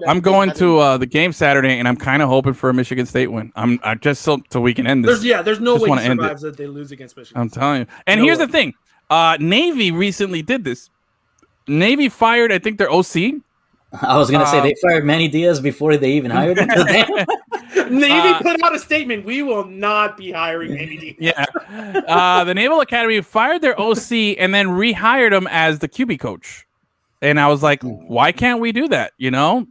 the game Saturday, and I'm kind of hoping for a Michigan State win. I just so we can end this. There's no way he survives that they lose against Michigan. I'm telling you. And here's the thing: Navy recently did this. Navy fired, I think, their OC. I was gonna say they fired Manny Diaz before they even hired him. Navy put out a statement: "We will not be hiring Manny Diaz." Yeah, the Naval Academy fired their OC and then rehired him as the QB coach. And I was like, why can't we do that?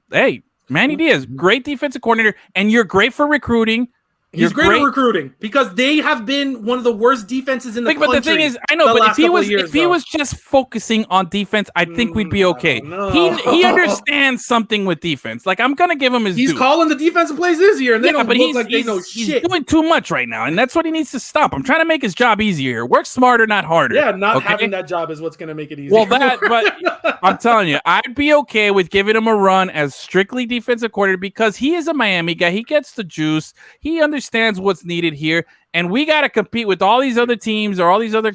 Hey, Manny Diaz, great defensive coordinator, and you're great for recruiting. He's great at recruiting because they have been one of the worst defenses in the country. But the thing is, I know, but if he was just focusing on defense, I think we'd be okay. He understands something with defense. Like, I'm gonna give him his. He's calling the defensive plays this year, and they don't look like they know shit. He's doing too much right now, and that's what he needs to stop. I'm trying to make his job easier. Work smarter, not harder. Yeah, not having that job is what's gonna make it easier. Well, but I'm telling you, I'd be okay with giving him a run as strictly defensive coordinator because he is a Miami guy. He gets the juice. He understands what's needed here, and we got to compete with all these other teams or all these other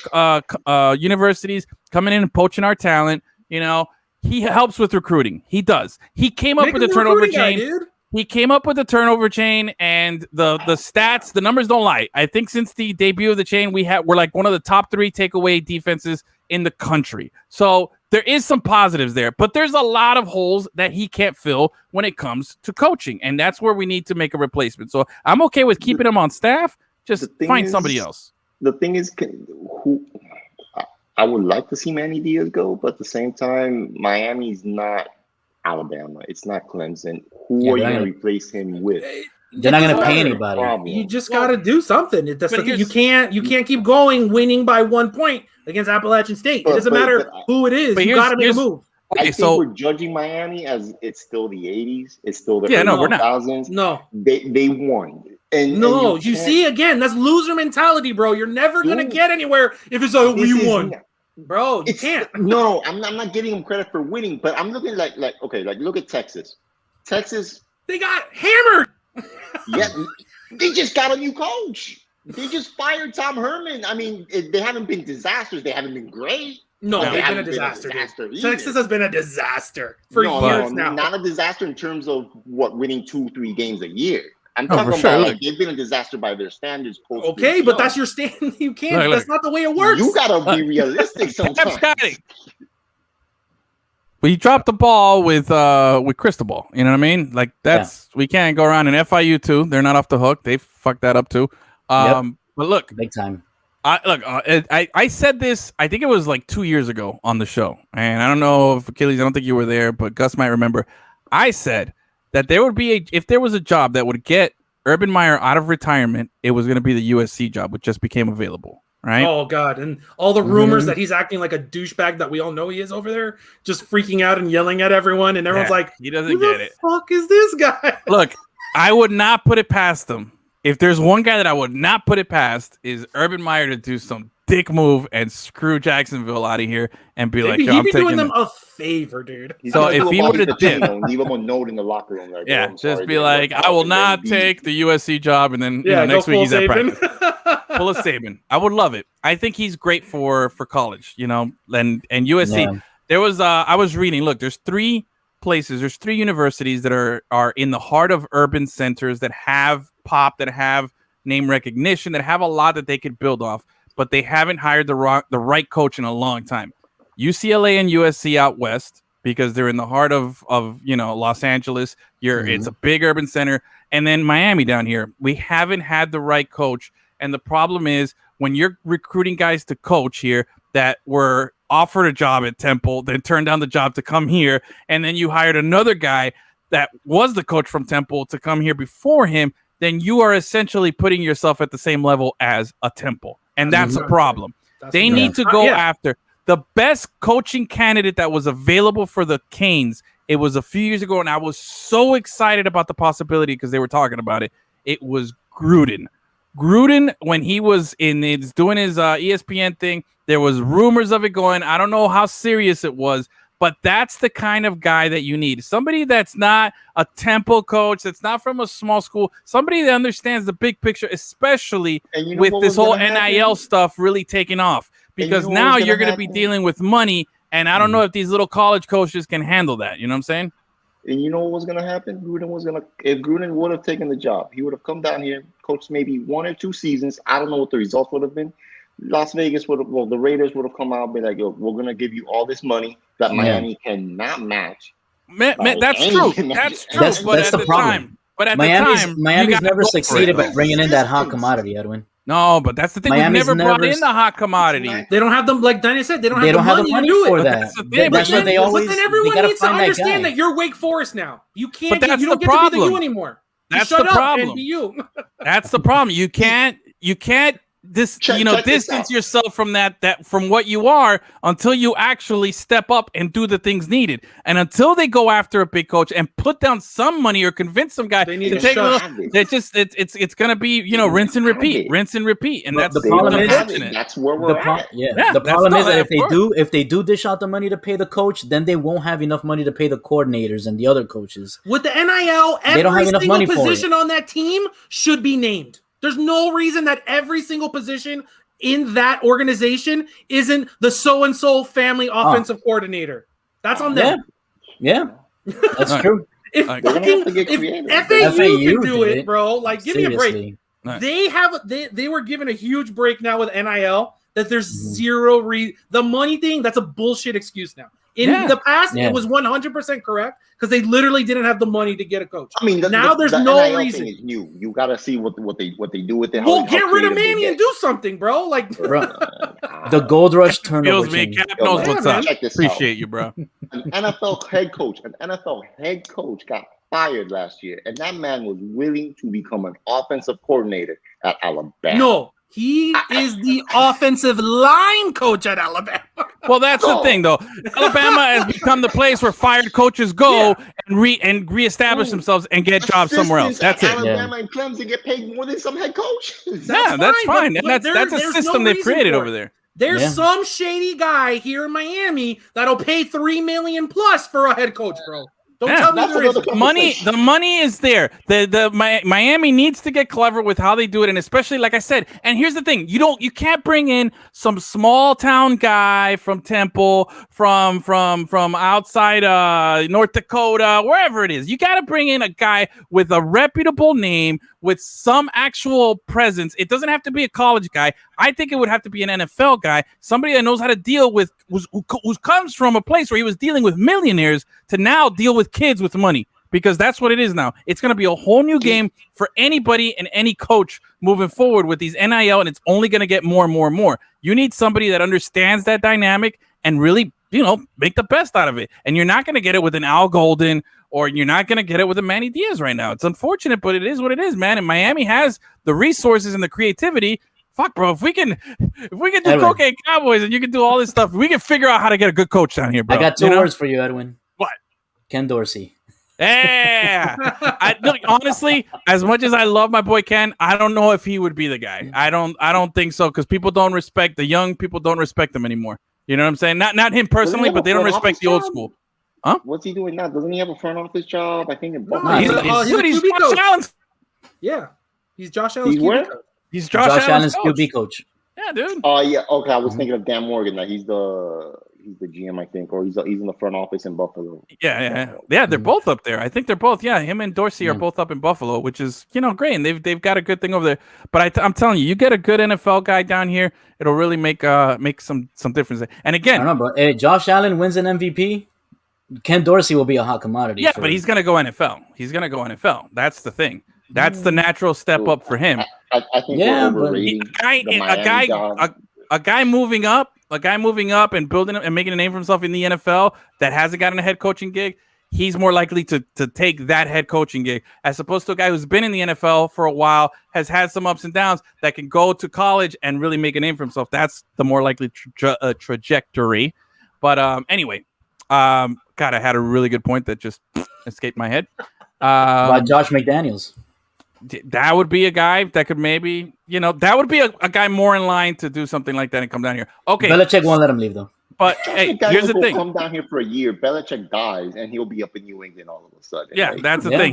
universities coming in and poaching our talent. He helps with recruiting. He does. He came up with a turnover chain. He came up with the turnover chain, and the stats, the numbers don't lie. I think since the debut of the chain, we're like one of the top 3 takeaway defenses in the country. So there is some positives there, but there's a lot of holes that he can't fill when it comes to coaching, and that's where we need to make a replacement. So I'm okay with keeping him on staff. Just find somebody else. The thing is, I would like to see Manny Diaz go, but at the same time, Miami's not Alabama. It's not Clemson. Who are you going to replace him with? They're not going to pay anybody. You just got to do something. You can't keep going winning by 1 point against Appalachian State. It doesn't matter who it is. You got to make a move. I think we're judging Miami as it's still the 80s. It's still the early 2000s. No, they won. And you see again, that's loser mentality, bro. You're never gonna get anywhere if it's like we won, bro. You can't. No, I'm not giving them credit for winning, but I'm looking like look at Texas. Texas, they got hammered. Yeah, they just got a new coach. They just fired Tom Herman. I mean, they haven't been disasters. They haven't been great. No, they've been a disaster. Texas has been a disaster for years now. Not a disaster in terms of winning 2-3 games a year. I'm talking about they've been a disaster by their standards. Okay, but that's your stand. You can't. That's not the way it works. You gotta be realistic sometimes. We dropped the ball with Cristobal. You know what I mean? Like we can't go around. And FIU too. They're not off the hook. They fucked that up too. But look, big time. I said this. I think it was like 2 years ago on the show, and I don't know if Achilles. I don't think you were there, but Gus might remember. I said that there would be if there was a job that would get Urban Meyer out of retirement, it was going to be the USC job, which just became available. Right? Oh God! And all the rumors that he's acting like a douchebag that we all know he is over there, just freaking out and yelling at everyone, and everyone's like, "He doesn't get it." Who the fuck is this guy? Look, I would not put it past them. If there's one guy that I would not put it past is Urban Meyer to do some dick move and screw Jacksonville out of here and be like, he'd be doing them a favor, dude. So if he were to dip, leave him a note in the locker room. Like, yeah, just be like, I will not take the USC job, and then next week he's at practice. Full of Saban. I would love it. I think he's great for college, and USC. Yeah. There was I was reading. Look, there's 3 places. There's 3 universities that are in the heart of urban centers that have pop, that have name recognition, that have a lot that they could build off, but they haven't hired the right coach in a long time. UCLA and USC out west, because they're in the heart of Los Angeles. It's a big urban center, and then Miami down here. We haven't had the right coach, and the problem is when you're recruiting guys to coach here that were offered a job at Temple, then turned down the job to come here, and then you hired another guy that was the coach from Temple to come here before him, then you are essentially putting yourself at the same level as a Temple, and that's a problem. They need to go after the best coaching candidate that was available for the Canes. It was a few years ago, and I was so excited about the possibility because they were talking about it. It was Gruden. Gruden, when he was doing his ESPN thing, there was rumors of it going. I don't know how serious it was, but that's the kind of guy that you need. Somebody that's not a Temple coach, that's not from a small school, somebody that understands the big picture, especially with this whole NIL stuff really taking off. Because now you're going to be dealing with money, and I don't know if these little college coaches can handle that. You know what I'm saying? And you know what was going to happen? If Gruden would have taken the job, he would have come down here, coached maybe 1 or 2 seasons. I don't know what the results would have been. Las Vegas the Raiders would have come out and be like, yo, we're going to give you all this money that Miami cannot match. That's true. That's true. That's the problem. But at Miami's never succeeded by bringing in that hot commodity, Edwin. No, but that's the thing. We've never brought in the hot commodity. They don't have them, like Danny said. They don't have the money to do for it. that. That's the thing. That's what they always. But then everyone needs to understand that you're Wake Forest now. You can't. But that's you don't the get problem. to be the you anymore. That's shut the problem. Up and be you. That's the problem. You can't distance yourself from that from what you are until you actually step up and do the things needed. And until they go after a big coach and put down some money or convince some guy they need to take a little, it's gonna be rinse and repeat, and that's the problem unfortunate. That's where we're at. The problem is that if they do dish out the money to pay the coach, then they won't have enough money to pay the coordinators and the other coaches. With the NIL, every single position on that team should be named. There's no reason that every single position in that organization isn't the so-and-so family offensive coordinator. That's on them. Yeah. That's true. If FAU can do it, bro, like give Seriously. me a break. They were given a huge break now with NIL that there's zero the money thing, that's a bullshit excuse now. In the past, it was 100% correct because they literally didn't have the money to get a coach. I mean, now there's no NIL reason. Thing is new. You got to see what they do with it. Well, get rid of Manny and do something, bro. Like, the Gold Rush turnover. Cap knows what's up. Appreciate you, bro. An NFL head coach got fired last year, and that man was willing to become an offensive coordinator at Alabama. No. He is the offensive line coach at Alabama. Well, that's the thing, though. Alabama has become the place where fired coaches go and reestablish themselves and get jobs somewhere else. That's it. Alabama and Clemson get paid more than some head coaches. That's fine. And that's a system they've created over there. There's some shady guy here in Miami that'll pay $3 million plus for a head coach, bro. Don't tell me there isn't. The money is there. Miami needs to get clever with how they do it, and especially, like I said. And here's the thing: you can't bring in some small town guy from Temple, from outside North Dakota, wherever it is. You got to bring in a guy with a reputable name, with some actual presence. It doesn't have to be a college guy. I think it would have to be an NFL guy, somebody that knows how to deal with, who comes from a place where he was dealing with millionaires to now deal with kids with money, because that's what it is now. It's going to be a whole new game for anybody and any coach moving forward with these NIL, and it's only going to get more and more and more. You need somebody that understands that dynamic and really, make the best out of it. And you're not going to get it with an Al Golden, or you're not going to get it with a Manny Diaz right now. It's unfortunate, but it is what it is, man. And Miami has the resources and the creativity. Fuck, bro. If we can do Cocaine Cowboys and you can do all this stuff, we can figure out how to get a good coach down here, bro. I got two words for you, Edwin. What? Ken Dorsey. Yeah. Look, honestly, as much as I love my boy Ken, I don't know if he would be the guy. I don't think so, because people don't respect the young people. Don't respect him anymore. You know what I'm saying? Not him personally, but they don't respect the old school. Huh? What's he doing now? Doesn't he have a front office job? I think in No, Buffalo. he's Josh Allen's. Yeah, he's Josh Allen's He's QB where? coach. He's Josh Allen's QB coach. Yeah, dude. Oh yeah, okay. I was thinking of Dan Morgan. That he's the GM, I think, or he's in the front office in Buffalo. Yeah. They're both up there. I think they're both. Yeah, him and Dorsey are both up in Buffalo, which is great. And they've got a good thing over there. But I'm telling you, you get a good NFL guy down here, it'll really make some difference. And again, I don't know, bro. Hey, Josh Allen wins an MVP. Ken Dorsey will be a hot commodity. Yeah, but he's gonna go NFL. That's the thing. That's the natural step up for him. I think we're overrating a guy moving up and building and making a name for himself in the NFL that hasn't gotten a head coaching gig. He's more likely to take that head coaching gig as opposed to a guy who's been in the NFL for a while, has had some ups and downs, that can go to college and really make a name for himself. That's the more likely trajectory. But anyway, God, I had a really good point that just escaped my head. About Josh McDaniels. That would be a guy that could maybe, that would be a guy more in line to do something like that and come down here. Okay. Belichick won't let him leave, though. But hey, here's the thing. Come down here for a year. Belichick dies, and he'll be up in New England all of a sudden. Yeah, right? That's the thing.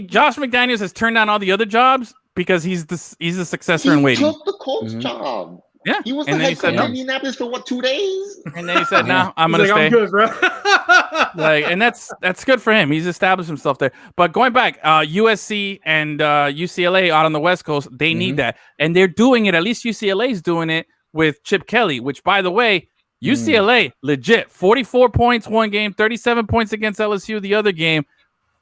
Josh McDaniels has turned down all the other jobs because he's the successor in waiting. He took the coach job. Yeah, he was the head coach in Indianapolis for 2 days, and then he said, "No, I'm gonna stay." I'm good, bro. And that's good for him. He's established himself there. But going back, USC and UCLA out on the West Coast, they need that, and they're doing it. At least UCLA's doing it with Chip Kelly, which, by the way, UCLA legit 44 points one game, 37 points against LSU the other game.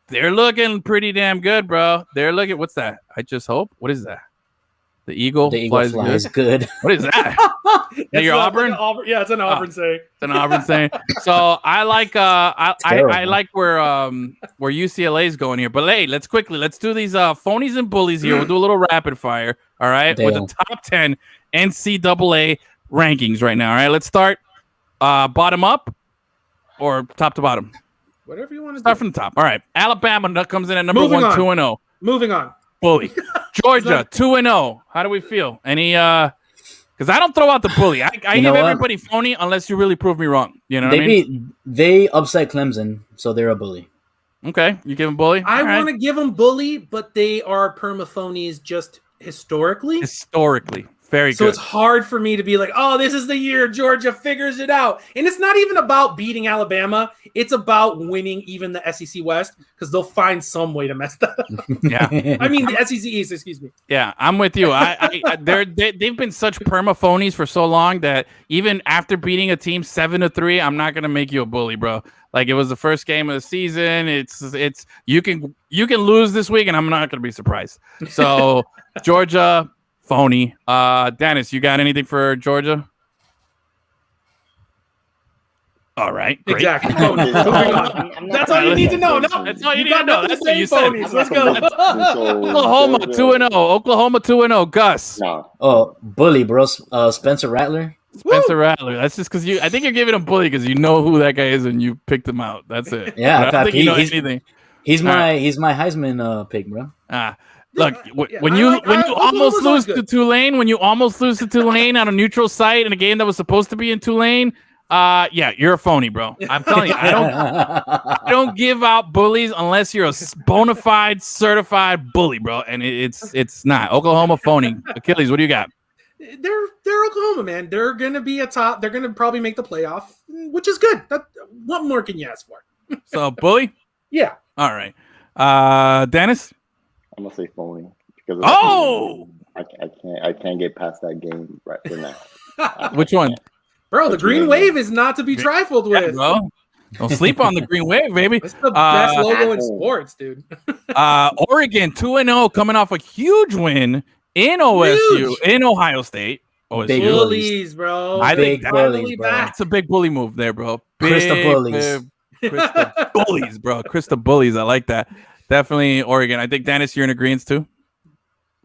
They're looking pretty damn good, bro. They're looking. What's that? I just hope. What is that? The eagle flies good. What is that? Your Auburn? Yeah, it's an Auburn saying. It's an Auburn saying. So I like I like where UCLA is going here. But hey, let's do these phonies and bullies here. We'll do a little rapid fire. All right, with the top 10 NCAA rankings right now. All right, let's start bottom up or top to bottom. Whatever you want to start from the top. All right, Alabama comes in at number 1, 2-0. Moving on. Bully. Georgia 2-0. How do we feel? Any because I don't throw out the bully. I give everybody phony unless you really prove me wrong. You know what I mean? They upset Clemson, so they're a bully. Okay, you give them bully. I want to give them bully, but they are perma-phonies just historically. Very good. So it's hard for me to be like, oh, this is the year Georgia figures it out. And it's not even about beating Alabama. It's about winning even the SEC West because they'll find some way to mess that up. Yeah. I mean, the SEC East, excuse me. Yeah, I'm with you. They've been such perma-phonies for so long that even after beating a team 7-3, I'm not going to make you a bully, bro. Like, it was the first game of the season. It's you can lose this week, and I'm not going to be surprised. So, Georgia... phony. Dennis, you got anything for Georgia? All right. Great. Exactly. That's all you need to know. No, that's all you need to know. That's what you said. Let's go. Oklahoma 2-0. Oklahoma 2-0. Gus. No. Oh, bully, bro. Spencer Rattler. Rattler. That's just because I think you're giving him bully because you know who that guy is and you picked him out. That's it. Yeah, I don't think you know anything. He's my Heisman pick, bro. Look, when you almost lose to Tulane on a neutral site in a game that was supposed to be in Tulane, yeah, you're a phony, bro. I'm telling you, I don't give out bullies unless you're a bona fide certified bully, bro. And it's not Oklahoma phony. Achilles, what do you got? They're Oklahoma, man. They're gonna be top. They're gonna probably make the playoff, which is good. What more can you ask for? So bully? Yeah. All right. Dennis? I'm gonna say phony because I can't get past that game right now. Which one, bro? The Green Wave is not to be trifled with, bro. Don't sleep on the Green Wave, baby. It's the best logo in sports, dude. Oregon 2-0, coming off a huge win in OSU in Ohio State. Big bullies, bro. I think that's a big bully move there, bro. Krista bullies. Krista bullies, bro. Krista bullies. I like that. Definitely Oregon. I think Dennis, you're in agreement too.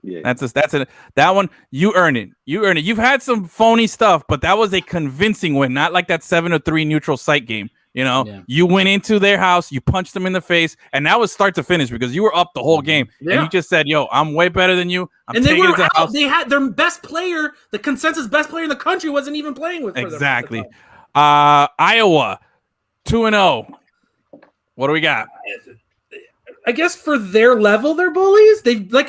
Yeah, that one. You earn it. You've had some phony stuff, but that was a convincing win. Not like that 7-3 neutral site game. You know, you went into their house, you punched them in the face, and that was start to finish because you were up the whole game. And you just said, yo, I'm way better than you. And they were out. They had their best player, the consensus best player in the country, wasn't even playing with them. Exactly. Iowa, 2-0. What do we got? I guess for their level, they're bullies. They've the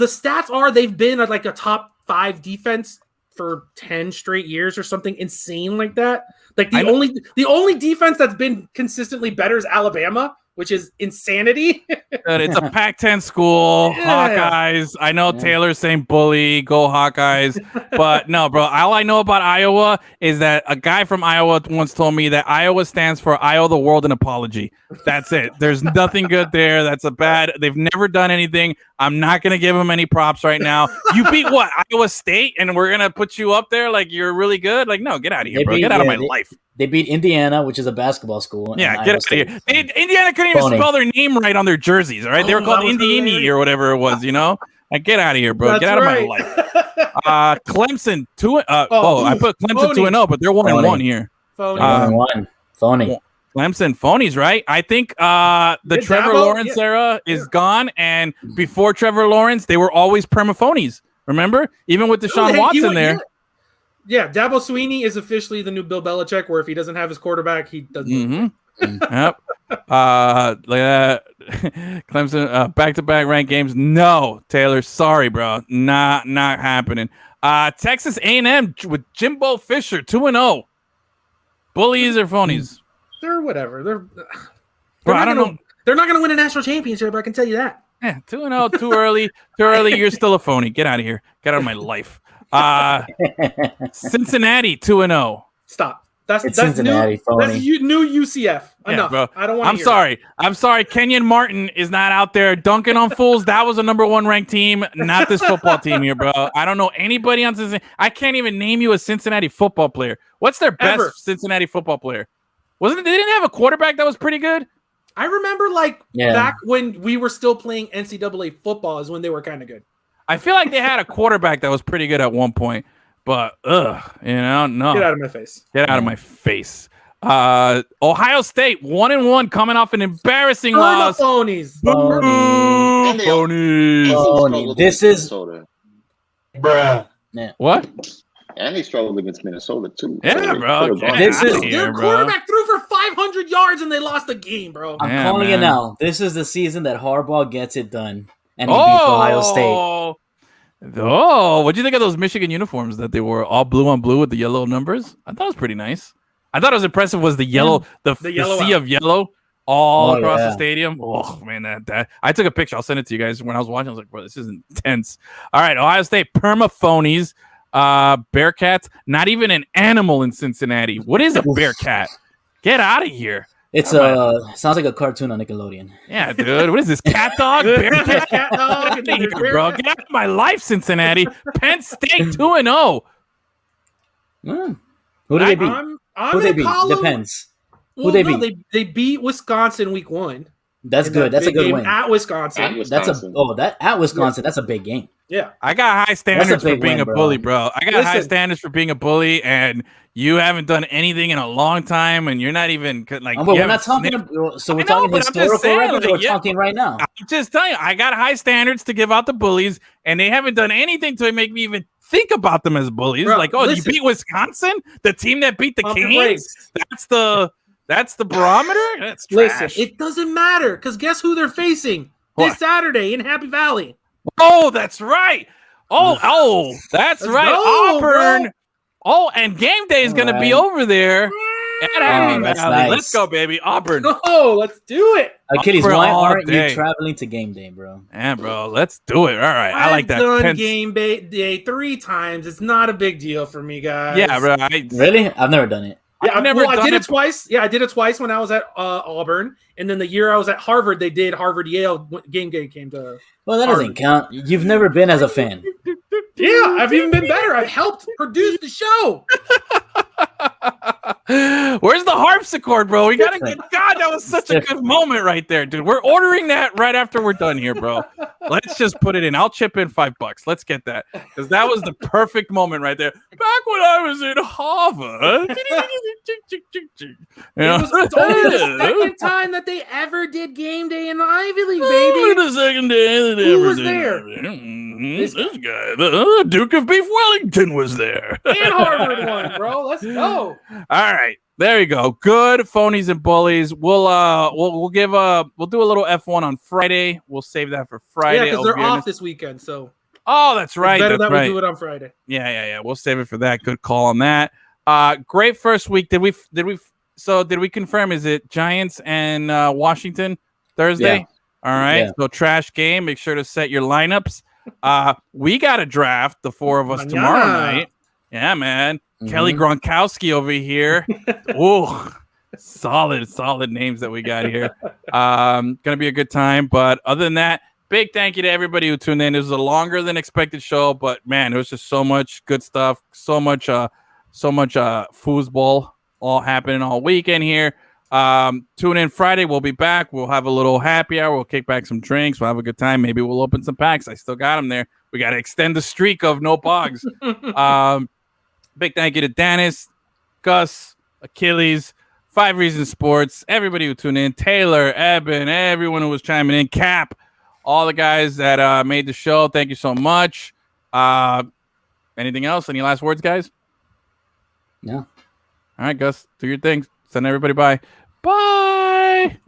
stats are they've been at like a top 5 defense for 10 straight years or something insane like that. Like the only defense that's been consistently better is Alabama, which is insanity. It's a Pac-10 school, Hawkeyes. I know Taylor's saying bully, go Hawkeyes. But no, bro, all I know about Iowa is that a guy from Iowa once told me that Iowa stands for I owe the world an apology. That's it. There's nothing good there. They've never done anything. I'm not going to give them any props right now. You beat what? Iowa State, and we're going to put you up there like you're really good? Like, no, get out of here, bro. Get out of my life. They beat Indiana, which is a basketball school. Yeah, get out of here. Indiana couldn't even spell their name right on their jerseys, all right? They were called Indiana or whatever it was, you know? Like, get out of here, bro. Get out of my life. Clemson, I put Clemson 2-0, but they're 1-1 here. Phony. Clemson, phonies, right? I think the Trevor Lawrence era is gone, and before Trevor Lawrence, they were always permaphonies. Remember? Even with Deshaun Watson there. Yeah, Dabo Swinney is officially the new Bill Belichick, where if he doesn't have his quarterback, he doesn't. Yep. Clemson back-to-back ranked games. No, Taylor. Sorry, bro. Not happening. Texas A&M with Jimbo Fisher, 2-0. Bullies or phonies? They're whatever. I don't know. They're not going to win a national championship. I can tell you that. Yeah, 2-0, too early. Too early. You're still a phony. Get out of here. Get out of my life. Cincinnati 2-0. Stop. That's Cincinnati new. That's new UCF. Enough. Bro. I don't want. I'm sorry. Kenyon Martin is not out there dunking on fools. That was a number 1 ranked team, not this football team here, bro. I don't know anybody on Cincinnati. I can't even name you a Cincinnati football player. What's their best Cincinnati football player? They didn't have a quarterback that was pretty good? I remember back when we were still playing NCAA football is when they were kind of good. I feel like they had a quarterback that was pretty good at one point, but no. Get out of my face. Get out of my face. Ohio State 1-1 coming off an embarrassing loss. Phonies. Phonies. This is bruh. Yeah. What? And they struggled against Minnesota too. Yeah, bro. Their quarterback threw for 500 yards and they lost the game, bro. I'm calling it now. This is the season that Harbaugh gets it done. And he beat Ohio State. Oh, what'd you think of those Michigan uniforms that they wore? All blue on blue with the yellow numbers? I thought it was pretty nice. I thought it was impressive was the yellow, the sea of yellow all across the stadium. Oh, man, that I took a picture. I'll send it to you guys. When I was watching, I was like, bro, this is intense. All right, Ohio State, permaphonies. Bearcats, not even an animal in Cincinnati. What is a bearcat? Get out of here. It's sounds like a cartoon on Nickelodeon. Yeah, dude. What is this? Cat dog? Bearcat? Cat dog? Get out of here, bro. Get out of my life, Cincinnati. Penn State 2-0. Who do they beat? Who they beat? Depends. Who they beat? They beat Wisconsin week 1. That's good. That's a good win. At Wisconsin. At Wisconsin. That's a big game. Yeah. I got high standards for being a bully, bro. I got high standards for being a bully, and you haven't done anything in a long time, and you're not even like. But we're not talking. So we're talking historical records. We're talking right now. I'm just telling you, I got high standards to give out the bullies, and they haven't done anything to make me even think about them as bullies. Bro, like, you beat Wisconsin, the team that beat the Canes. That's the barometer. That's trash. Listen, it doesn't matter because guess who they're facing this Saturday in Happy Valley. Oh, that's right. That's right. Auburn. Bro. Oh, and game day is going to be over there at Happy Valley. Nice. Let's go, baby. Auburn. Oh, let's do it. Kiddies, why aren't you traveling to game day, bro? Yeah, bro. Let's do it. All right. I like that. I've done game day 3 times. It's not a big deal for me, guys. Yeah, bro. Really? I've never done it. Yeah, I did it twice. Yeah, I did it twice when I was at Auburn, and then the year I was at Harvard, they did Harvard-Yale game day came to. Well, that doesn't count. You've never been as a fan. Yeah, I've even been better. I've helped produce the show. Where's the harpsichord, bro? We gotta get. God, that was such a good moment right there, dude. We're ordering that right after we're done here, bro. Let's just put it in. I'll chip in $5. Let's get that because that was the perfect moment right there. back when I was in Harvard. It's only the second time that they ever did game day in the Ivy League, baby. The second day that Who was there? This guy, the Duke of Beef Wellington, was there. And Harvard won, bro. Let's go. All right, there you go. Good phonies and bullies. We'll do a little F1 on Friday. We'll save that for Friday. Yeah, because they're off this weekend, so. Oh, that's right. It's better that's that right. we do it on Friday. Yeah. We'll save it for that. Good call on that. Great first week. Did we confirm? Is it Giants and Washington Thursday? Yeah. All right. Yeah. So trash game. Make sure to set your lineups. We got a draft, the four of us tomorrow night. Yeah, man. Kelly Gronkowski over here. Ooh, solid names that we got here. Gonna be a good time. But other than that, big thank you to everybody who tuned in. It was a longer than expected show, but man, it was just so much good stuff, so much foosball all happening all weekend here. Tune in Friday. We'll be back. We'll have a little happy hour. We'll kick back some drinks. We'll have a good time. Maybe we'll open some packs. I still got them there. We got to extend the streak of no pogs. Big thank you to Dennis, Gus, Achilles, 5 Reasons Sports, everybody who tuned in, Taylor, Eben, everyone who was chiming in, Cap, all the guys that made the show. Thank you so much. Anything else? Any last words, guys? No. All right, Gus, do your thing. Send everybody bye. Bye.